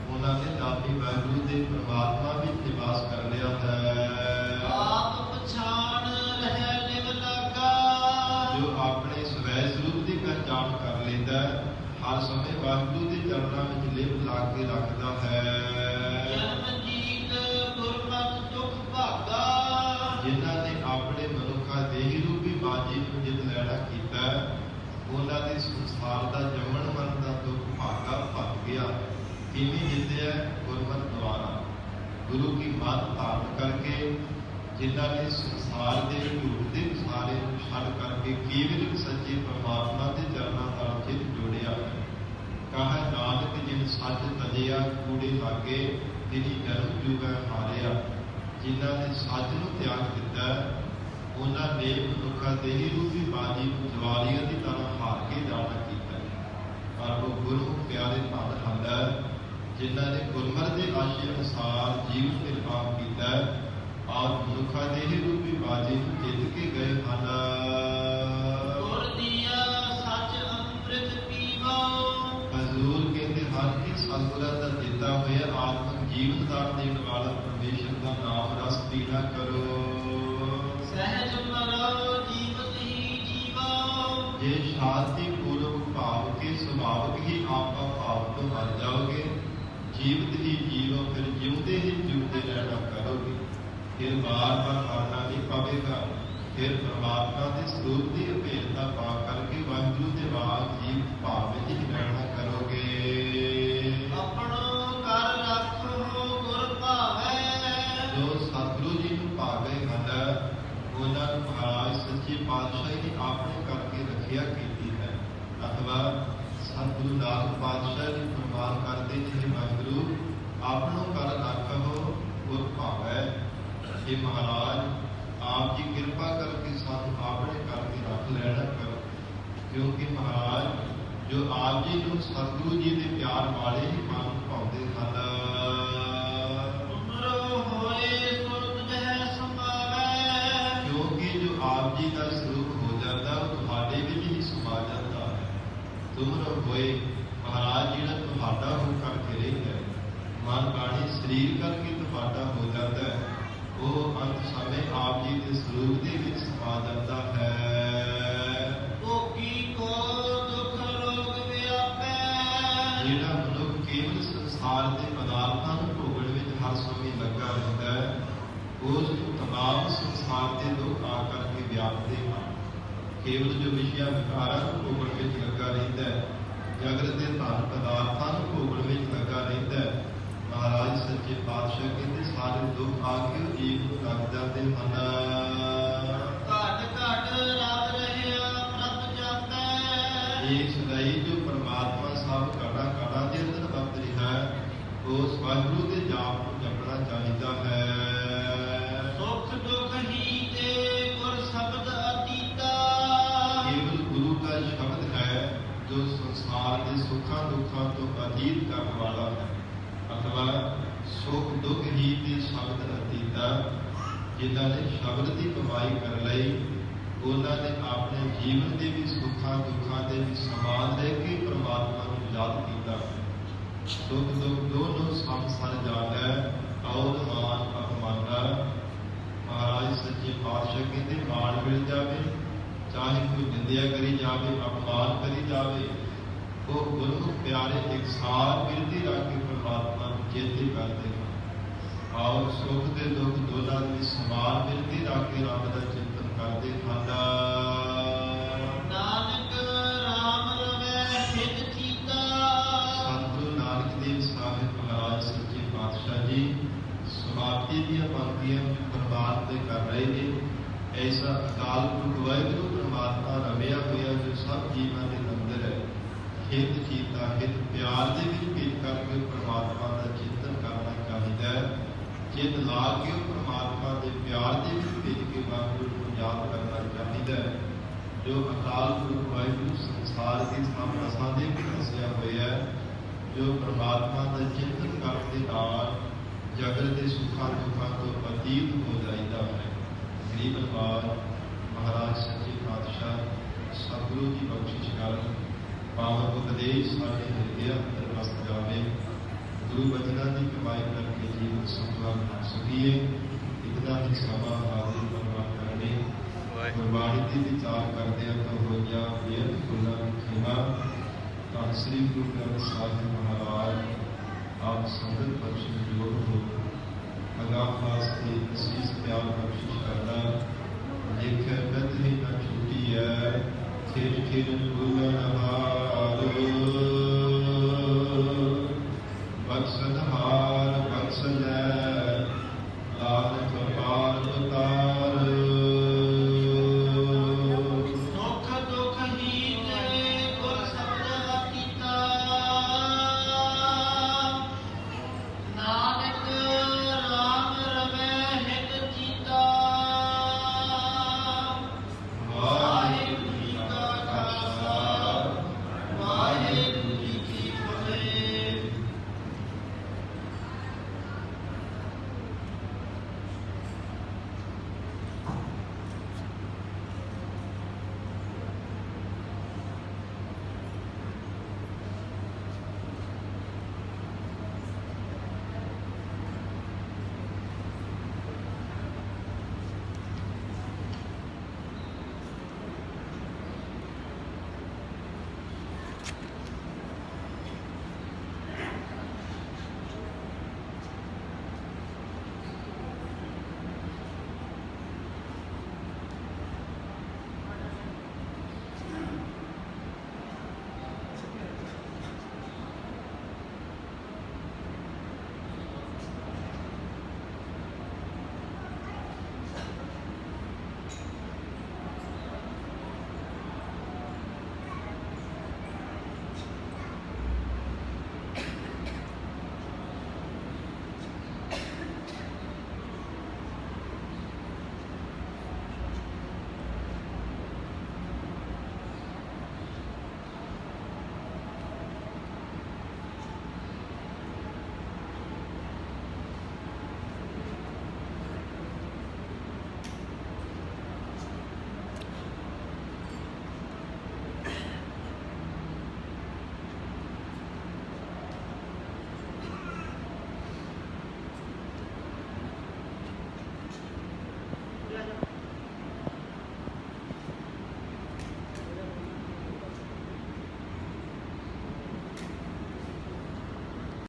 ਉਹਨਾਂ ਨੇ ਦਾਤੀ ਵਾਹਿਗੁਰੂ ਦੇ ਪਰਮਾਤਮਾ ਵਿੱਚ ਨਿਵਾਸ ਕਰ ਲਿਆ ਹੈ। ਆਪ ਪਛਾਣ ਰਹਿ ਲਿਵ ਲਾਗਾ। ਜੋ ਆਪਣੇ ਸਵੈ ਸਰੂਪ ਦੀ ਪਹਿਚਾਣ ਕਰ ਲੈਂਦਾ, ਹਰ ਸਮੇਂ ਵਾਹਿਗੁਰੂ ਦੇ ਚਰਨਾਂ ਵਿੱਚ ਲਿਵ ਲਾ ਕੇ ਰੱਖਦਾ ਹੈ। ਜਨਮ ਜੀਤ ਗੁਰਮਤਿ ਦੁਖ ਭਾਗਾ। ਜਿਨ੍ਹਾਂ ਨੇ ਆਪਣੇ ਮਨੁੱਖਾ ਦੇਹੀ ਰੂਪੀ ਬਾਜੀ ਨੂੰ ਜਿੱਤ ਲੈਣਾ ਕੀਤਾ, ਉਹਨਾਂ ਦੇ ਸੰਸਾਰ ਦਾ ਜੰਮਣ ਮਰਨ ਦਾ ਦੁੱਖ ਭਾਗਾ ਭੱਜ ਗਿਆ। ਕਿਵੇਂ ਜਿੱਤਿਆ? ਗੁਰਮਤਿ ਦੁਆਰਾ, ਗੁਰੂ ਕੀ ਮੱਤ ਧਾਰਨ ਕਰਕੇ। ਜਿਨ੍ਹਾਂ ਨੇ ਸੰਸਾਰ ਦੇ ਝੂਠ ਦੇ ਸਾਰੇ ਨੂੰ ਛੱਡ ਕਰਕੇ ਕੇਵਲ ਸੱਚੇ ਪਰਮਾਤਮਾ ਦੇ ਚਰਨਾਂ ਨਾਲ ਚਿੱਤ ਜੋੜਿਆ ਹੈ। ਕਹਾ ਨਾਨਕ ਜਿਨ ਸੱਚ ਤਜਿਆ ਕੂੜੇ ਲਾਗੇ, ਤਿਨੀ ਜਨਮ ਜੁਗੈ ਹਾਰਿਆ। ਜਿਨ੍ਹਾਂ ਨੇ ਸੱਚ ਨੂੰ ਤਿਆਗ ਦਿੱਤਾ, ਉਹਨਾਂ ਨੇ ਮਨੁੱਖਾ ਦੇਹੀ ਰੂਪੀ ਬਾਜੀ ਨੂੰ ਜਵਾਰੀਆਂ ਦੀ ਤਰ੍ਹਾਂ ਹਾਰ ਕੇ ਜਾਣਾ ਕੀਤਾ। ਪਰ ਉਹ ਗੁਰੂ ਪਿਆਰੇ ਧੰਨ ਹਨ, ਜਿਨ੍ਹਾਂ ਨੇ ਗੁਰਮਤਿ ਦੇ ਆਸ਼ੇ ਅਨੁਸਾਰ ਜੀਵਨ ਨਿਰਵਾਹ ਕੀਤਾ ਔਰ ਮਨੁੱਖਾ ਦੇਹੀ ਰੂਪੀ ਬਾਜੀ ਨੂੰ ਜਿੱਤ ਕੇ ਗਏ ਹਨ। ਗੁਰ ਦੀਆ ਸੱਚ ਅੰਮ੍ਰਿਤ ਪੀਵੋ। ਹਜ਼ੂਰ ਕਹਿੰਦੇ ਹਨ ਕਿ ਸਤਿਗੁਰਾਂ ਦਾ ਦਿੱਤਾ ਹੋਇਆ ਆਤਮਿਕ ਜੀਵਨ ਦਾ ਦੇਣ ਵਾਲਾ ਪਰਮੇਸ਼ਰ ਦਾ ਨਾਮ ਰਸ ਪੀਣਾ ਕਰੋ। ਸਹਿਜ ਮਰੋ ਜੀਵਤ ਹੀ ਜੀਵੋ। ਜੇ ਸ਼ਾਂਤੀ ਪੂਰਵਕ ਭਾਵ ਕੇ ਸੁਭਾਵਕ ਹੀ ਆਪਾ ਭਾਵ ਤੋਂ ਮਰ ਜਾਓਗੇ, ਜੀਵਤ ਹੀ ਜੀਵੋ, ਫਿਰ ਜਿਉਂਦੇ ਹੀ ਜਿਉਂਦੇ ਰਹਿਣਾ ਕਰੋਗੇ। ਫਿਰ ਬਾਰ-ਬਾਰ ਮਰਨਾ ਨਹੀਂ ਪਵੇਗਾ। ਫਿਰ ਪਰਮਾਤਮਾ ਦੇ ਸਰੂਪ ਦੀ ਅਭੇਦਤਾ ਪਾ ਕਰਕੇ ਵਾਹਿਗੁਰੂ ਦੇ ਬਾਗ ਜੀਵ ਭਾਵ ਵਿੱਚ ਹੀ ਰਹਿਣਾ ਕਰੋਗੇ। ਆਪਣੋ ਕਰ ਰੱਖੋ ਗੁਰ ਭਾਵੈ। ਜੋ ਸਤਿਗੁਰੂ ਜੀ ਨੂੰ ਭਾਵੇ ਹਨ, ਉਹਨਾਂ ਨੂੰ ਮਹਾਰਾਜ ਸੱਚੇ ਪਾਤਸ਼ਾਹ ਨੇ ਆਪਣੇ ਕਰਕੇ ਰੱਖਿਆ ਕੀਤੀ ਹੈ। ਅਥਵਾ ਸਤਿਗੁਰੂ ਨਾਨਕ ਪਾਤਸ਼ਾਹ ਜੀ ਪ੍ਰਮਾਣ ਕਰਦੇ ਨੇ, ਵਾਹਿਗੁਰੂ ਆਪਣੋ ਕਰ ਰੱਖੋ ਗੁਰ ਭਾਵੈ। ਇਹ ਮਹਾਰਾਜ ਆਪ ਜੀ ਕਿਰਪਾ ਕਰਕੇ ਸਾਨੂੰ ਆਪਣੇ ਕਰਕੇ ਰੱਖ ਲੈਣਾ ਕਰੋ, ਕਿਉਂਕਿ ਮਹਾਰਾਜ ਜੋ ਆਪ ਜੀ ਨੂੰ ਸਤਿਗੁਰੂ ਜੀ ਦੇ ਪਿਆਰ ਵਾਲੇ ਹੀ ਮਨ ਭਾਉਂਦੇ ਹਨ। ਉਮਰੋ ਹੋਏ ਸੁਰਤ ਜਹ ਸਮਾਵੈ। ਕਿਉਂਕਿ ਜੋ ਆਪ ਜੀ ਦਾ ਸਰੂਪ ਹੋ ਜਾਂਦਾ, ਉਹ ਤੁਹਾਡੇ ਵਿੱਚ ਹੀ ਸਮਾ ਜਾਂਦਾ ਹੈ। ਤੁਮਰੋ ਹੋਏ ਮਹਾਰਾਜ ਜਿਹੜਾ ਤੁਹਾਡਾ ਹੋ ਕਰਕੇ ਰਹਿੰਦਾ, ਮਨ ਬਾਣੀ ਸਰੀਰ ਕਰਕੇ ਤੁਹਾਡਾ ਹੋ ਜਾਂਦਾ ਹੈ, ਉਹ ਅੰਤ ਸਮੇਂ ਆਪ ਜੀ ਦੇ ਸਰੂਪ ਦੇ ਵਿੱਚ ਸਮਾ ਜਾਂਦਾ ਹੈ। ਭੋਗੀ ਕੋ ਦੁਖ ਰੋਗ ਵਿਆਪੈ। ਜਿਹੜਾ ਮਨੁੱਖ ਕੇਵਲ ਸੰਸਾਰ ਦੇ ਪਦਾਰਥਾਂ ਨੂੰ ਭੋਗਣ ਵਿੱਚ ਹਰ ਸਮੇਂ ਲੱਗਾ ਰਹਿੰਦਾ ਹੈ, ਉਸ ਨੂੰ ਤਮਾਮ ਸੰਸਾਰ ਦੇ ਦੁੱਖ ਆ ਕਰਕੇ ਵਿਆਪਦੇ ਹਨ। ਕੇਵਲ ਜੋ ਵਿਸ਼ਿਆ ਵਿਕਾਰਾਂ ਨੂੰ ਭੋਗਣ ਵਿੱਚ ਲੱਗਾ ਰਹਿੰਦਾ ਹੈ, ਜਗਤ ਦੇ ਧਨ ਪਦਾਰਥਾਂ ਨੂੰ ਭੋਗਣ ਵਿੱਚ ਲੱਗਾ ਰਹਿੰਦਾ ਹੈ, ਮਹਾਰਾਜ ਸੱਚੇ ਪਾਤਸ਼ਾਹ ਕਹਿੰਦੇ ਸਾਰੇ ਦੁੱਖ ਆ ਕੇ ਜੀਵ ਨੂੰ ਲੱਗ ਜਾਂਦੇ ਹਨ। ਘਟ ਘਟ ਰਬ ਰਹਿਆ ਪ੍ਰਭ ਜਾਪੈ। ਇਹ ਸਦਾਈ ਜੋ ਪਰਮਾਤਮਾ ਸਭ ਕੜਾ ਦੇ ਅੰਦਰ ਵਰਤ ਰਿਹਾ ਹੈ, ਉਸ ਵਾਹਿਗੁਰੂ ਦੇ ਜਾਪ ਨੂੰ ਜਪਣਾ ਚਾਹੀਦਾ ਹੈ। ਸੁਖ ਦੁਖ ਹੀ ਤੇ ਗੁਰ ਸ਼ਬਦ ਅਤੀਤਾ। ਕੇਵਲ ਗੁਰੂ ਦਾ ਸ਼ਬਦ ਹੈ ਜੋ ਸੰਸਾਰ ਦੇ ਸੁੱਖਾਂ ਦੁੱਖਾਂ ਤੋਂ ਅਤੀਤ ਕਰਨ ਵਾਲਾ ਹੈ। ਅਥਵਾ ਸੁਖ ਦੁੱਖ ਹੀ ਦੇ ਸ਼ਬਦ ਅਤੀਤਾ। ਜਿਨ੍ਹਾਂ ਨੇ ਸ਼ਬਦ ਦੀ ਕਮਾਈ ਕਰ ਲਈ, ਉਹਨਾਂ ਨੇ ਆਪਣੇ ਜੀਵਨ ਦੇ ਵੀ ਸੁੱਖਾਂ ਦੁੱਖਾਂ ਦੇ ਵੀ ਸਮਾਨ ਰਹਿ ਕੇ ਪਰਮਾਤਮਾ ਨੂੰ ਯਾਦ ਕੀਤਾ। ਸੁਖ ਦੁੱਖ ਦੋਨੋਂ ਸੰਸਾਰ ਜਾਣੈ, ਔਰ ਮਾਨ ਅਪਮਾਨਾ। ਮਹਾਰਾਜ ਸੱਚੇ ਪਾਤਸ਼ਾਹ ਕਹਿੰਦੇ ਮਾਣ ਮਿਲ ਜਾਵੇ, ਚਾਹੇ ਕੋਈ ਨਿੰਦਿਆ ਕਰੀ ਜਾਵੇ, ਅਪਮਾਨ ਕਰੀ ਜਾਵੇ, ਉਹ ਗੁਰਮੁਖ ਪਿਆਰੇ ਇੱਕ ਸਾਰ ਬਿਰਤੀ ਰੱਖ ਕੇ ਪਰਮਾਤਮਾ ਨੂੰ ਚੇਤੇ ਕਰਦੇ ਹਨ। ਔਰ ਸੁਖ ਦੇ ਦੁੱਖ ਦੋਨਾਂ ਦੀ ਸਮਾਨ ਬਿਰਤੀ ਰੱਖ ਕੇ ਰੱਬ ਦਾ ਚਿੰਤਨ ਕਰਦੇ ਹਨ। ਨਾਨਕ ਰਾਮ ਰਵੈ ਹਿਤ ਚੀਤਾ। ਸਤਿਗੁਰੂ ਹਿਤ ਚੀਤਾ ਹਿਤ ਪਿਆਰ ਦੇ ਵਿੱਚ ਭੇਜ ਕਰਕੇ ਪਰਮਾਤਮਾ ਦਾ ਚਿੰਤਨ ਕਰਨਾ ਚਾਹੀਦਾ ਹੈ। ਚਿੱਤ ਲਾ ਕੇ ਉਹ ਪਰਮਾਤਮਾ ਦੇ ਪਿਆਰ ਦੇ ਵਿੱਚ ਭੇਜ ਕੇ ਵਾਹਿਗੁਰੂ ਨੂੰ ਯਾਦ ਕਰਨਾ ਚਾਹੀਦਾ ਹੈ। ਜੋ ਅਕਾਲ ਪੁਰਖ ਵਾਹਿਗੁਰੂ ਸੰਸਾਰ ਦੇ ਸਭ ਰਸਾਂ ਦੇ ਵਿੱਚ ਵਸਿਆ ਹੋਇਆ ਹੈ, ਜੋ ਪਰਮਾਤਮਾ ਦਾ ਚਿੰਤਨ ਕਰਨ ਦੇ ਨਾਲ ਜਗਤ ਦੇ ਸੁੱਖਾਂ ਦੁੱਖਾਂ ਤੋਂ ਅਤੀਤ ਹੋ ਜਾਈਦਾ ਹੈ। ਗਰੀਬ ਅਰਬਾਬ ਮਹਾਰਾਜ ਸੱਚੇ ਪਾਤਸ਼ਾਹ ਸਤਿਗੁਰੂ ਦੀ ਬਖਸ਼ਿਸ਼ ਕਰਨ ਪਾਵਨ ਉਪਦੇਸ਼ ਸਾਡੇ ਹਿਰਦੇ ਅੰਦਰ ਵਸ ਜਾਵੇ। ਗੁਰੂ ਬਚਨਾਂ ਦੀ ਕਮਾਈ ਕਰਕੇ ਜੀਵਨ ਸਫਲਾ ਬਣਾ ਸਕੀਏ। ਇਤਨਾ ਹੀ ਸਮਾਂ ਹਾਜ਼ਰ ਪਰਵਾਹ ਕਰਨੇ ਗੁਰਬਾਣੀ ਦੀ ਵਿਚਾਰ ਕਰਦਿਆਂ ਤੋਂ ਹੋ ਗਿਆ ਬੇਅੰਤ ਫੁੱਲਾਂ ਦੀ ਖੇਮਾ। ਤਾਂ ਸ੍ਰੀ ਗੁਰੂ ਗ੍ਰੰਥ ਸਾਹਿਬ ਮਹਾਰਾਜ ਆਪ ਸੰਗਤ ਬਖਸ਼ਿਸ਼ ਜੋੜ ਹੋ। ਅਗਾਹ ਵਾਸਤੇ ਅਸੀਸ ਪਿਆਰ ਬਖਸ਼ਿਸ਼ ਕਰਨਾ ਲੇਖਿਆ ਕਦ ਹੀ ਨਾ ਛੁੱਟੀ ਹੈ। ਖੇਡ ਖੇਡ ਭੁੱਲਣ ਹਾਰ